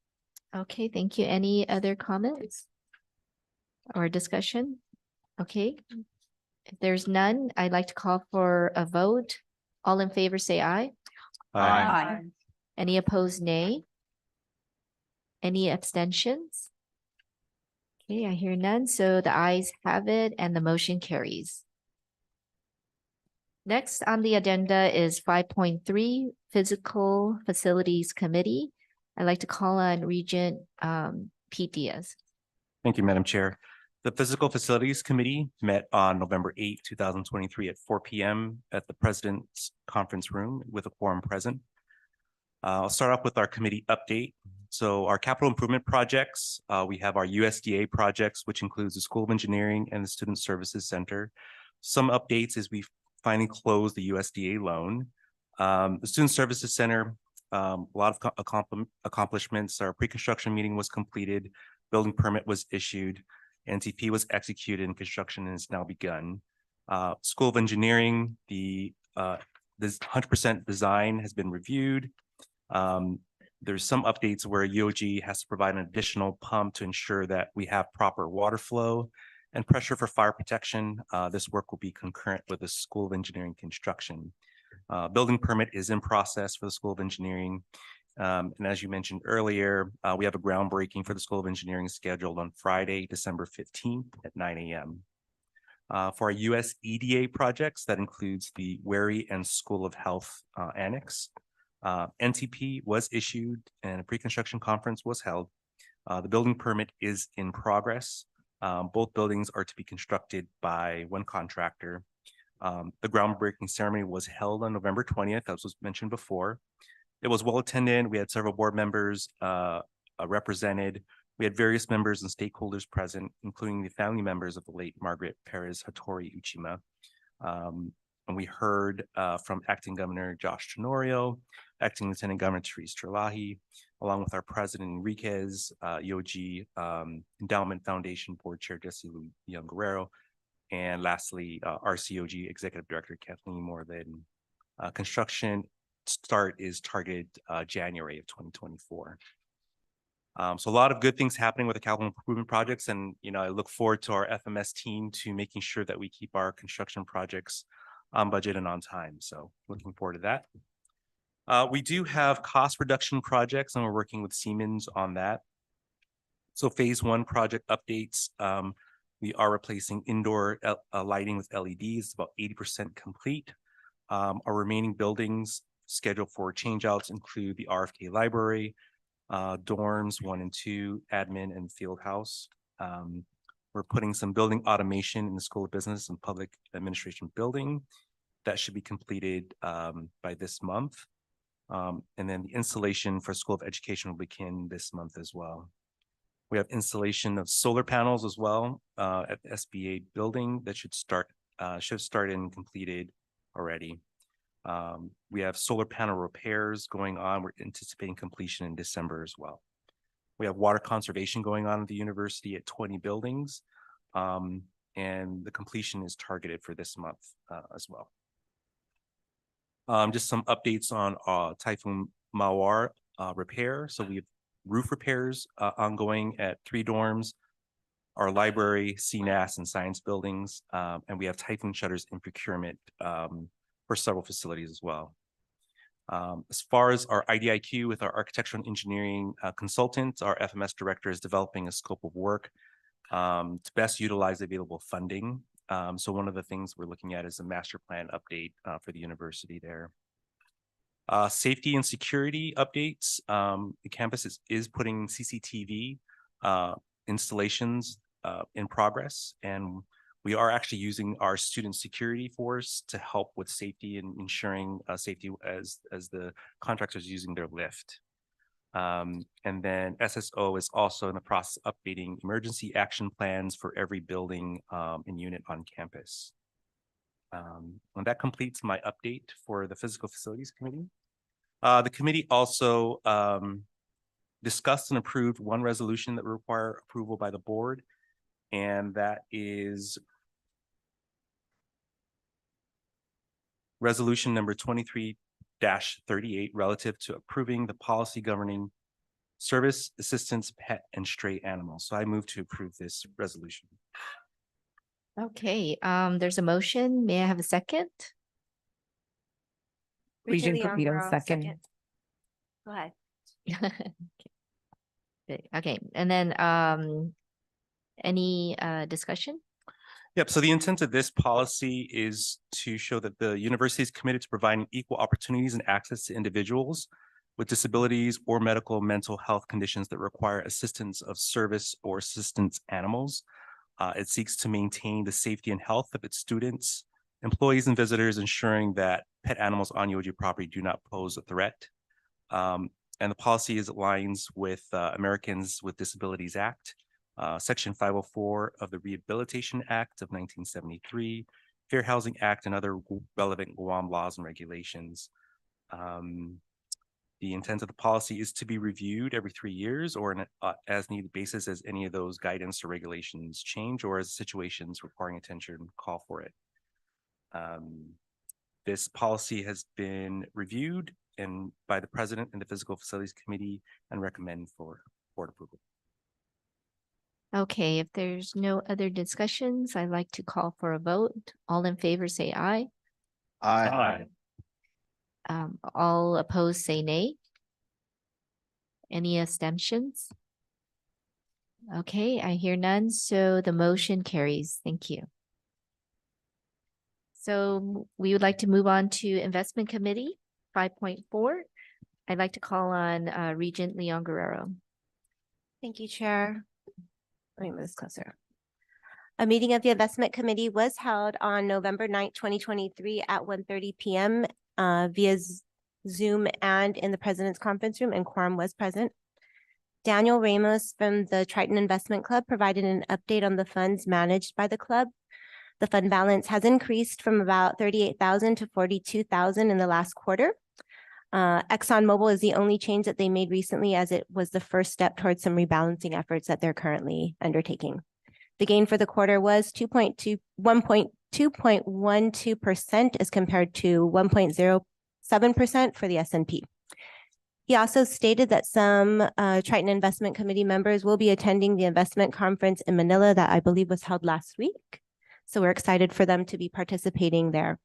Okay, thank you. Any other comments or discussion? Okay. If there's none, I'd like to call for a vote. All in favor, say aye. Aye. Any opposed, nay? Any abstentions? Okay, I hear none, so the ayes have it and the motion carries. Next on the agenda is 5.3, Physical Facilities Committee. I'd like to call on Regent Pete Diaz. Thank you, Madam Chair. The Physical Facilities Committee met on November 8, 2023 at 4 PM at the President's Conference Room with a quorum present. I'll start off with our committee update. So our capital improvement projects, we have our USDA projects, which includes the School of Engineering and the Student Services Center. Some updates is we finally closed the USDA loan. The Student Services Center, a lot of accomplishments. Our pre-construction meeting was completed, building permit was issued, NTP was executed, and construction has now begun. School of Engineering, this 100% design has been reviewed. There's some updates where UOG has to provide an additional pump to ensure that we have proper water flow and pressure for fire protection. This work will be concurrent with the School of Engineering construction. Building permit is in process for the School of Engineering. And as you mentioned earlier, we have a groundbreaking for the School of Engineering scheduled on Friday, December 15th at 9 AM. For our US EDA projects, that includes the Wary and School of Health Annex. NTP was issued and a pre-construction conference was held. The building permit is in progress. Both buildings are to be constructed by one contractor. The groundbreaking ceremony was held on November 20th, as was mentioned before. It was well attended. We had several board members represented. We had various members and stakeholders present, including the family members of the late Margaret Perez Hattori Uchima. And we heard from Acting Governor Josh Tenorio, Acting Lieutenant Governor Therese Terlahi, along with our President Enriquez, UOG Endowment Foundation Board Chair Jesse Young Guerrero, and lastly, RCOG Executive Director Kathleen Moreland. Construction start is targeted January of 2024. So a lot of good things happening with the capital improvement projects, and I look forward to our FMS team to making sure that we keep our construction projects on budget and on time. So looking forward to that. We do have cost reduction projects, and we're working with Siemens on that. So phase 1 project updates. We are replacing indoor lighting with LEDs, about 80% complete. Our remaining buildings scheduled for changeouts include the RFK Library, dorms 1 and 2, admin, and field house. We're putting some building automation in the School of Business and Public Administration building. That should be completed by this month. And then the installation for School of Education will begin this month as well. We have installation of solar panels as well at the SBA building that should start and completed already. We have solar panel repairs going on. We're anticipating completion in December as well. We have water conservation going on at the university at 20 buildings. and the completion is targeted for this month as well. Just some updates on Typhoon Mawar repair. So we have roof repairs ongoing at 3 dorms, our library, CNAS, and science buildings, and we have typhoon shutters in procurement for several facilities as well. As far as our IDIQ with our architectural and engineering consultant, our FMS director is developing a scope of work to best utilize available funding. So one of the things we're looking at is a master plan update for the university there. Safety and security updates. The campus is putting CCTV installations in progress, and we are actually using our student security force to help with safety and ensuring safety as the contractors using their lift. And then SSO is also in the process of updating emergency action plans for every building and unit on campus. And that completes my update for the Physical Facilities Committee. The committee also discussed and approved one resolution that will require approval by the board, and that is resolution number 23-38 relative to approving the policy governing service, assistance, pet, and stray animals. So I move to approve this resolution. Okay, there's a motion. May I have a second? Regent Leon Pepito, Guerrero, second. Go ahead. Okay, and then any discussion? Yep, so the intent of this policy is to show that the university is committed to providing equal opportunities and access to individuals with disabilities or medical mental health conditions that require assistance of service or assistance animals. It seeks to maintain the safety and health of its students, employees, and visitors, ensuring that pet animals on UOG property do not pose a threat. And the policy aligns with Americans with Disabilities Act, Section 504 of the Rehabilitation Act of 1973, Fair Housing Act, and other relevant Guam laws and regulations. The intent of the policy is to be reviewed every 3 years or on an as needed basis as any of those guidance or regulations change or as situations requiring attention call for it. This policy has been reviewed and by the president and the Physical Facilities Committee and recommend for board approval. Okay, if there's no other discussions, I'd like to call for a vote. All in favor, say aye. Aye. All opposed, say nay. Any abstentions? Okay, I hear none, so the motion carries. Thank you. So we would like to move on to Investment Committee 5.4. I'd like to call on Regent Leon Guerrero. Thank you, Chair. Let me move this closer. A meeting of the Investment Committee was held on November 9th, 2023 at 1:30 p.m. Via Zoom and in the President's Conference Room, and quorum was present. Daniel Ramos from the Triton Investment Club provided an update on the funds managed by the club. The fund balance has increased from about 38,000 to 42,000 in the last quarter. ExxonMobil is the only change that they made recently, as it was the first step towards some rebalancing efforts that they're currently undertaking. The gain for the quarter was 2.12% as compared to 1.07% for the S&P. He also stated that some Triton Investment Committee members will be attending the investment conference in Manila that I believe was held last week. So we're excited for them to be participating there.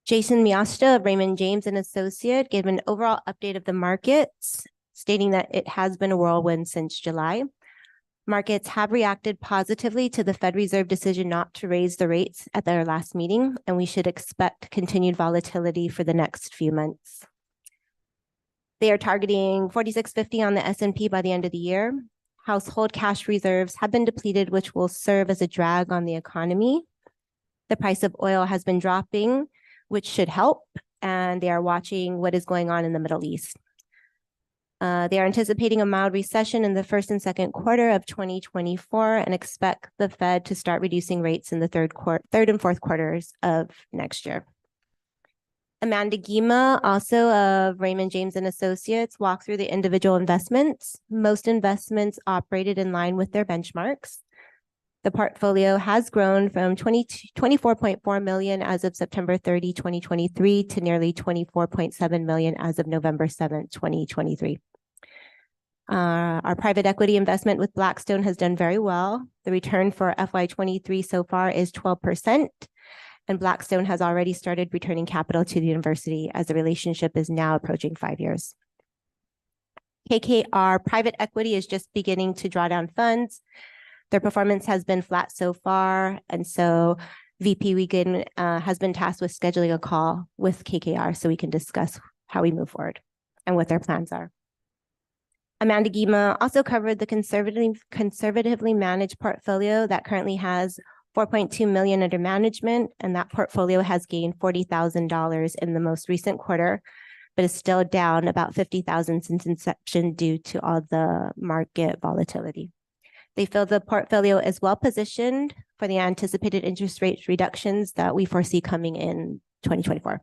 Jason Miasta of Raymond James and Associate gave an overall update of the markets, stating that it has been a whirlwind since July. Markets have reacted positively to the Fed Reserve decision not to raise the rates at their last meeting, and we should expect continued volatility for the next few months. They are targeting 4650 on the S&P by the end of the year. Household cash reserves have been depleted, which will serve as a drag on the economy. The price of oil has been dropping, which should help, and they are watching what is going on in the Middle East. They are anticipating a mild recession in the first and second quarter of 2024 and expect the Fed to start reducing rates in the third and fourth quarters of next year. Amanda Gima, also of Raymond James and Associates, walked through the individual investments. Most investments operated in line with their benchmarks. The portfolio has grown from 24.4 million as of September 30, 2023 to nearly 24.7 million as of November 7th, 2023. Our private equity investment with Blackstone has done very well. The return for FY23 so far is 12%, and Blackstone has already started returning capital to the university as the relationship is now approaching 5 years. KKR private equity is just beginning to draw down funds. Their performance has been flat so far, and so VP Wiegand has been tasked with scheduling a call with KKR so we can discuss how we move forward and what their plans are. Amanda Gima also covered the conservatively managed portfolio that currently has 4.2 million under management, and that portfolio has gained $40,000 in the most recent quarter, but is still down about 50,000 since inception due to all the market volatility. They feel the portfolio is well positioned for the anticipated interest rate reductions that we foresee coming in 2024.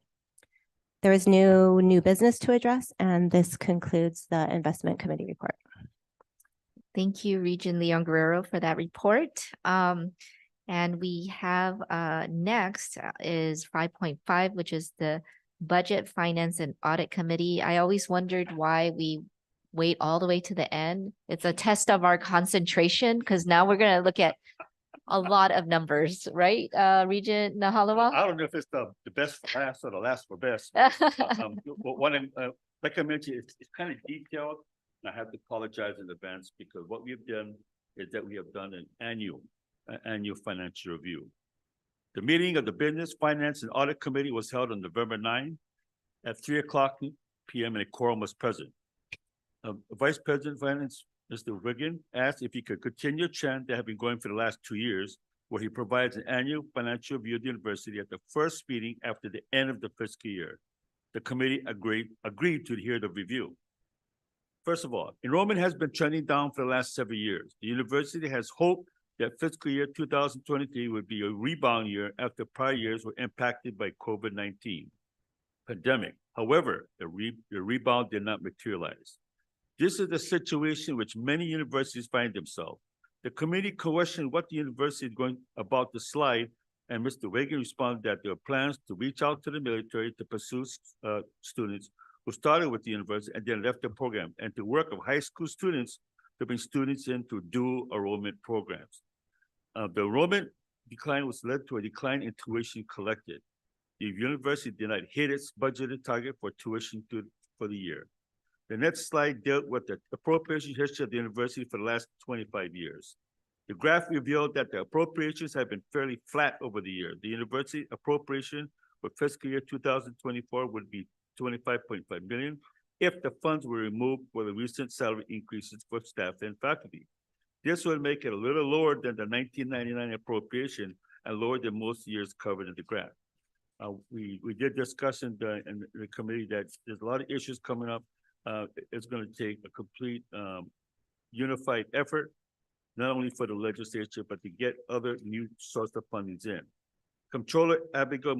There is no new business to address, and this concludes the investment committee report. Thank you, Regent Leon Guerrero, for that report. And we have next is 5.5, which is the Budget, Finance, and Audit Committee. I always wondered why we wait all the way to the end. It's a test of our concentration because now we're going to look at a lot of numbers, right? Regent Nahalawa? I don't know if it's the best for last or the last for best. Like I mentioned, it's kind of detailed. And I have to apologize in advance because what we have done is that we have done an annual financial review. The meeting of the Business, Finance, and Audit Committee was held on November 9 at 3:00 p.m. and a quorum was present. Vice President of Finance, Mr. Wiegand, asked if he could continue a trend that had been going for the last 2 years, where he provides an annual financial review of the university at the first meeting after the end of the fiscal year. The committee agreed to hear the review. First of all, enrollment has been trending down for the last several years. The university has hoped that fiscal year 2023 would be a rebound year after prior years were impacted by COVID-19 pandemic. However, the rebound did not materialize. This is the situation which many universities find themselves. The committee questioned what the university is going about the slide, and Mr. Wiegand responded that there are plans to reach out to the military to pursue students who started with the university and then left the program, and to work with high school students to bring students into dual enrollment programs. The enrollment decline was led to a decline in tuition collected. The university did not hit its budgeted target for tuition for the year. The next slide dealt with the appropriation history of the university for the last 25 years. The graph revealed that the appropriations have been fairly flat over the year. The university appropriation for fiscal year 2024 would be 25.5 million if the funds were removed for the recent salary increases for staff and faculty. This would make it a little lower than the 1999 appropriation and lower than most years covered in the graph. We did discuss in the committee that there's a lot of issues coming up. It's going to take a complete unified effort, not only for the legislature, but to get other new source of fundings in. Comptroller Abigail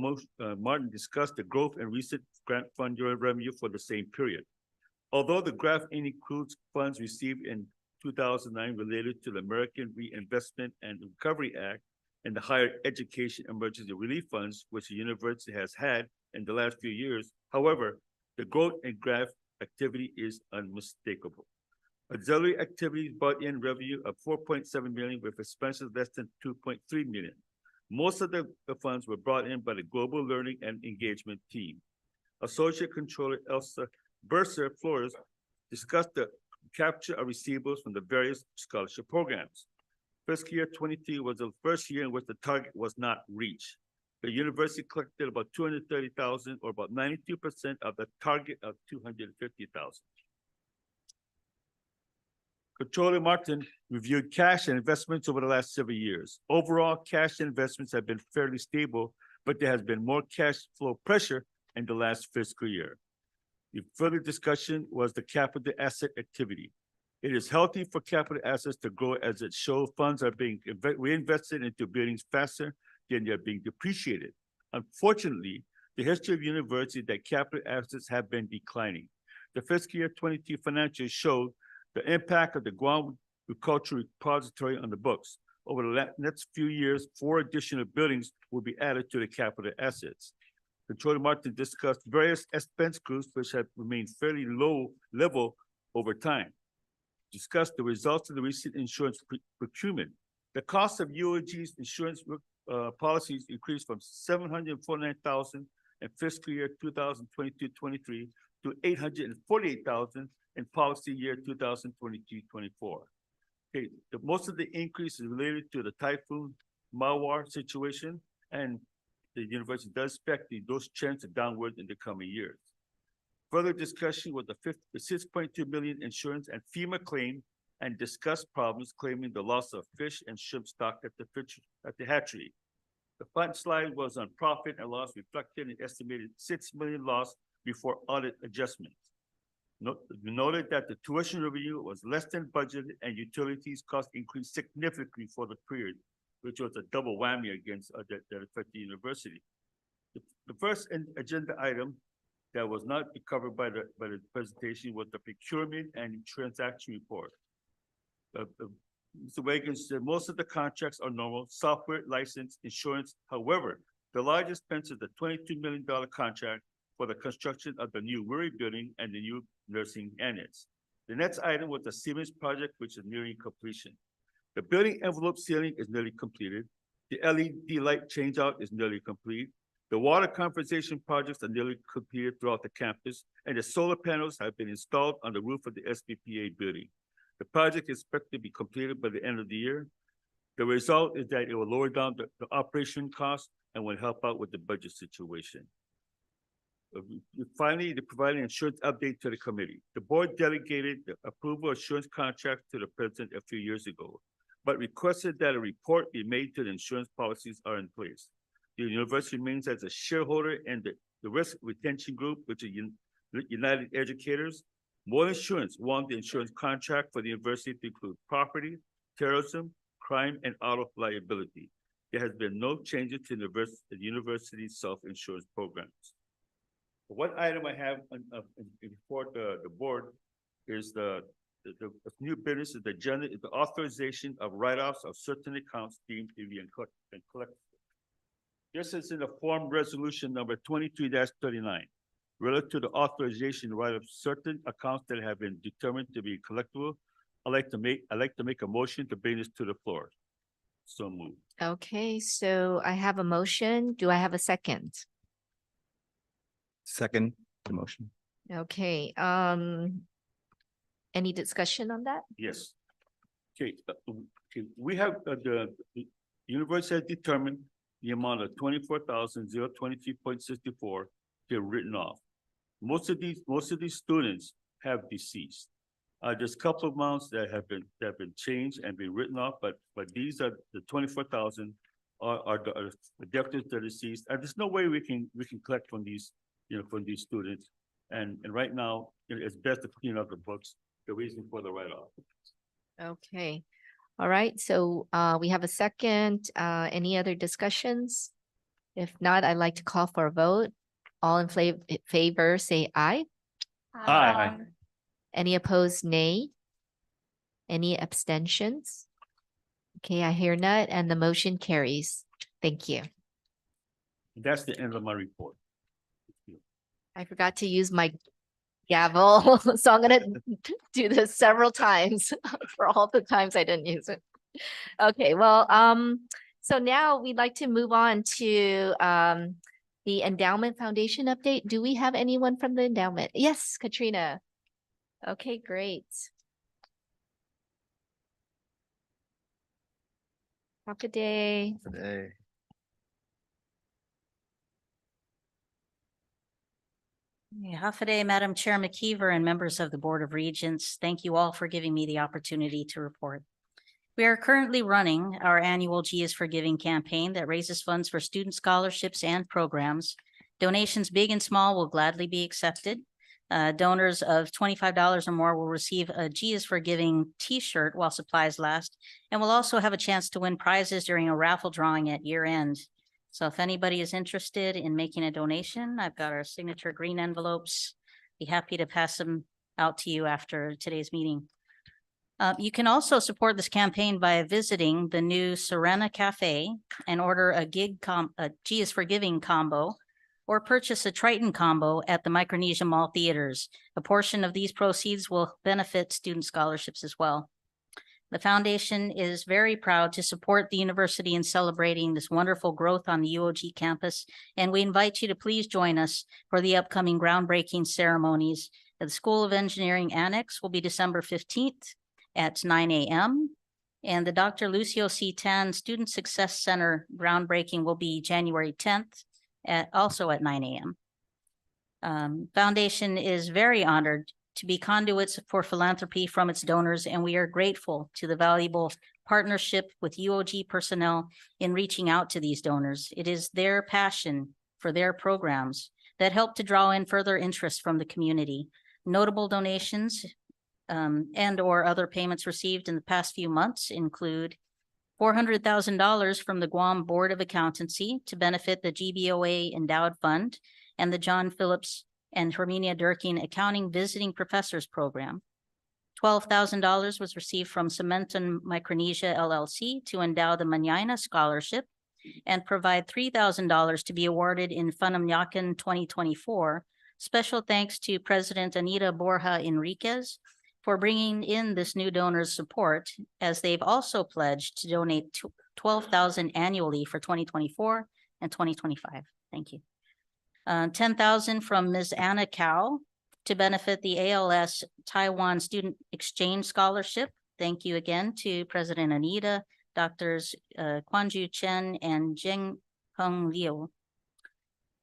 Martin discussed the growth in recent grant fund revenue for the same period. Although the graph includes funds received in 2009 related to the American Reinvestment and Recovery Act and the Higher Education Emergency Relief Funds, which the university has had in the last few years. However, the growth in graph activity is unmistakable. Auxiliary activities brought in revenue of 4.7 million with expenses less than 2.3 million. Most of the funds were brought in by the Global Learning and Engagement team. Associate Controller Elsa Burser Flores discussed the capture of receivables from the various scholarship programs. Fiscal year 23 was the first year in which the target was not reached. The university collected about 230,000 or about 92% of the target of 250,000. Controller Martin reviewed cash and investments over the last several years. Overall, cash and investments have been fairly stable, but there has been more cash flow pressure in the last fiscal year. The further discussion was the capital asset activity. It is healthy for capital assets to grow as it shows funds are being reinvested into buildings faster than they're being depreciated. Unfortunately, the history of university that capital assets have been declining. The fiscal year 22 financials showed the impact of the Guam Agricultural Repository on the books. over the next few years, 4 additional buildings will be added to the capital assets. Controller Martin discussed various expense groups which have remained fairly low level over time. Discussed the results of the recent insurance procurement. The cost of UOG's insurance policies increased from $749,000 in fiscal year 2022-23 to $848,000 in policy year 2023-24. Okay, most of the increase is related to the Typhoon Mawar situation, and the university does expect those trends to downward in the coming years. Further discussion with the 6.2 million insurance and FEMA claim, and discussed problems claiming the loss of fish and shrimp stock at the hatchery. The front slide was on profit and loss, reflecting an estimated 6 million loss before audit adjustments. Noted that the tuition revenue was less than budgeted and utilities cost increased significantly for the period, which was a double whammy against that affected the university. The first agenda item that was not covered by the presentation was the procurement and transaction report. Mr. Wagon said most of the contracts are normal, software, license, insurance. However, the largest expense is the $22 million contract for the construction of the new Weary building and the new nursing annex. The next item was the Siemens project, which is nearing completion. The building envelope ceiling is nearly completed. The LED light changeout is nearly complete. The water conservation projects are nearly completed throughout the campus, and the solar panels have been installed on the roof of the SBPA building. The project is expected to be completed by the end of the year. The result is that it will lower down the operation costs and will help out with the budget situation. Finally, to provide an insurance update to the committee. The board delegated the approval of insurance contract to the president a few years ago, but requested that a report be made to the insurance policies are in place. The university remains as a shareholder in the risk retention group, which is United Educators. More Insurance won the insurance contract for the university to include property, terrorism, crime, and auto liability. There has been no changes to the university's self-insurance programs. One item I have before the board is the new business is the authorization of write-offs of certain accounts deemed to be uncollectible. This is in the form resolution number 23-39, relative to the authorization to write off certain accounts that have been determined to be collectible. I'd like to make a motion to bring this to the floor. So moved. Okay, so I have a motion. Do I have a second? Second the motion. Okay, any discussion on that? Yes. Okay, we have the university has determined the amount of 24,023.64 they're written off. Most of these students have deceased. There's a couple of amounts that have been changed and been written off, but these are the 24,000 are the debtors that are deceased. And there's no way we can collect from these, from these students. And right now, it's best to clean up the books. The reason for the write-off. Okay, all right, so we have a second. Any other discussions? If not, I'd like to call for a vote. All in favor, say aye. Aye. Any opposed, nay? Any abstentions? Okay, I hear none, and the motion carries. Thank you. That's the end of my report. I forgot to use my gavel, so I'm gonna do this several times for all the times I didn't use it. Okay, well, so now we'd like to move on to the Endowment Foundation update. Do we have anyone from the endowment? Yes, Katrina. Okay, great. Have a good day. Today. Hafaday, Madam Chair McKeever and members of the Board of Regents, thank you all for giving me the opportunity to report. We are currently running our annual G is for Giving campaign that raises funds for student scholarships and programs. Donations big and small will gladly be accepted. Donors of $25 or more will receive a G is for Giving t-shirt while supplies last, and will also have a chance to win prizes during a raffle drawing at year end. So if anybody is interested in making a donation, I've got our signature green envelopes. Be happy to pass them out to you after today's meeting. You can also support this campaign by visiting the new Serena Cafe and order a G is for Giving combo or purchase a Triton combo at the Micronesia Mall theaters. A portion of these proceeds will benefit student scholarships as well. The foundation is very proud to support the university in celebrating this wonderful growth on the UOG campus, and we invite you to please join us for the upcoming groundbreaking ceremonies. The School of Engineering Annex will be December 15th at 9 a.m. And the Dr. Lucio C. Tan Student Success Center groundbreaking will be January 10th also at 9 a.m. Foundation is very honored to be conduits for philanthropy from its donors, and we are grateful to the valuable partnership with UOG personnel in reaching out to these donors. It is their passion for their programs that help to draw in further interest from the community. Notable donations and or other payments received in the past few months include $400,000 from the Guam Board of Accountancy to benefit the GBOA Endowed Fund and the John Phillips and Herminia Durkin Accounting Visiting Professors Program. $12,000 was received from Cementon Micronesia LLC to endow the Manana Scholarship and provide $3,000 to be awarded in Funamyakan 2024. Special thanks to President Anita Borja Enriquez for bringing in this new donor's support, as they've also pledged to donate $12,000 annually for 2024 and 2025. Thank you. $10,000 from Ms. Anna Cao to benefit the ALS Taiwan Student Exchange Scholarship. Thank you again to President Anita, Doctors Kwanju Chen and Jeng Hung Liu.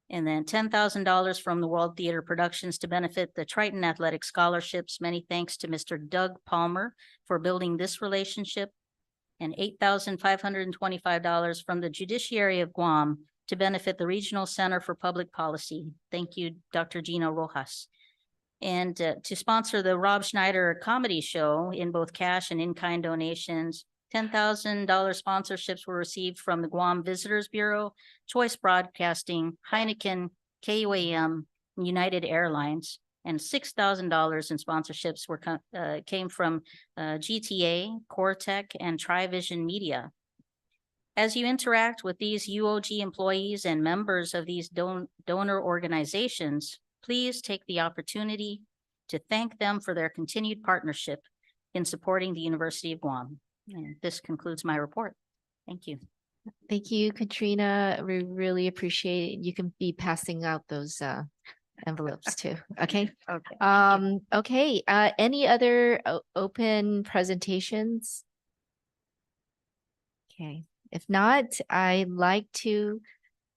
And then $10,000 from the World Theater Productions to benefit the Triton Athletic Scholarships. Many thanks to Mr. Doug Palmer for building this relationship. And $8,525 from the Judiciary of Guam to benefit the Regional Center for Public Policy. Thank you, Dr. Gina Rojas. And to sponsor the Rob Schneider Comedy Show in both cash and in-kind donations, $10,000 sponsorships were received from the Guam Visitors Bureau, Choice Broadcasting, Heineken, KUAM, and United Airlines, and $6,000 in sponsorships came from GTA, Cortec, and Trivision Media. As you interact with these UOG employees and members of these donor organizations, please take the opportunity to thank them for their continued partnership in supporting the University of Guam. And this concludes my report. Thank you. Thank you, Katrina. We really appreciate it. You can be passing out those envelopes too. Okay. Okay. Okay. Any other open presentations? Okay. If not, I'd like to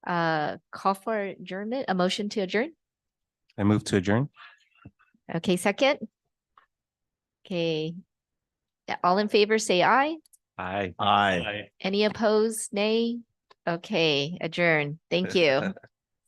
call for adjournment, a motion to adjourn. I move to adjourn. Okay, second. Okay. All in favor, say aye. Aye. Aye. Any opposed, nay? Okay, adjourn. Thank you.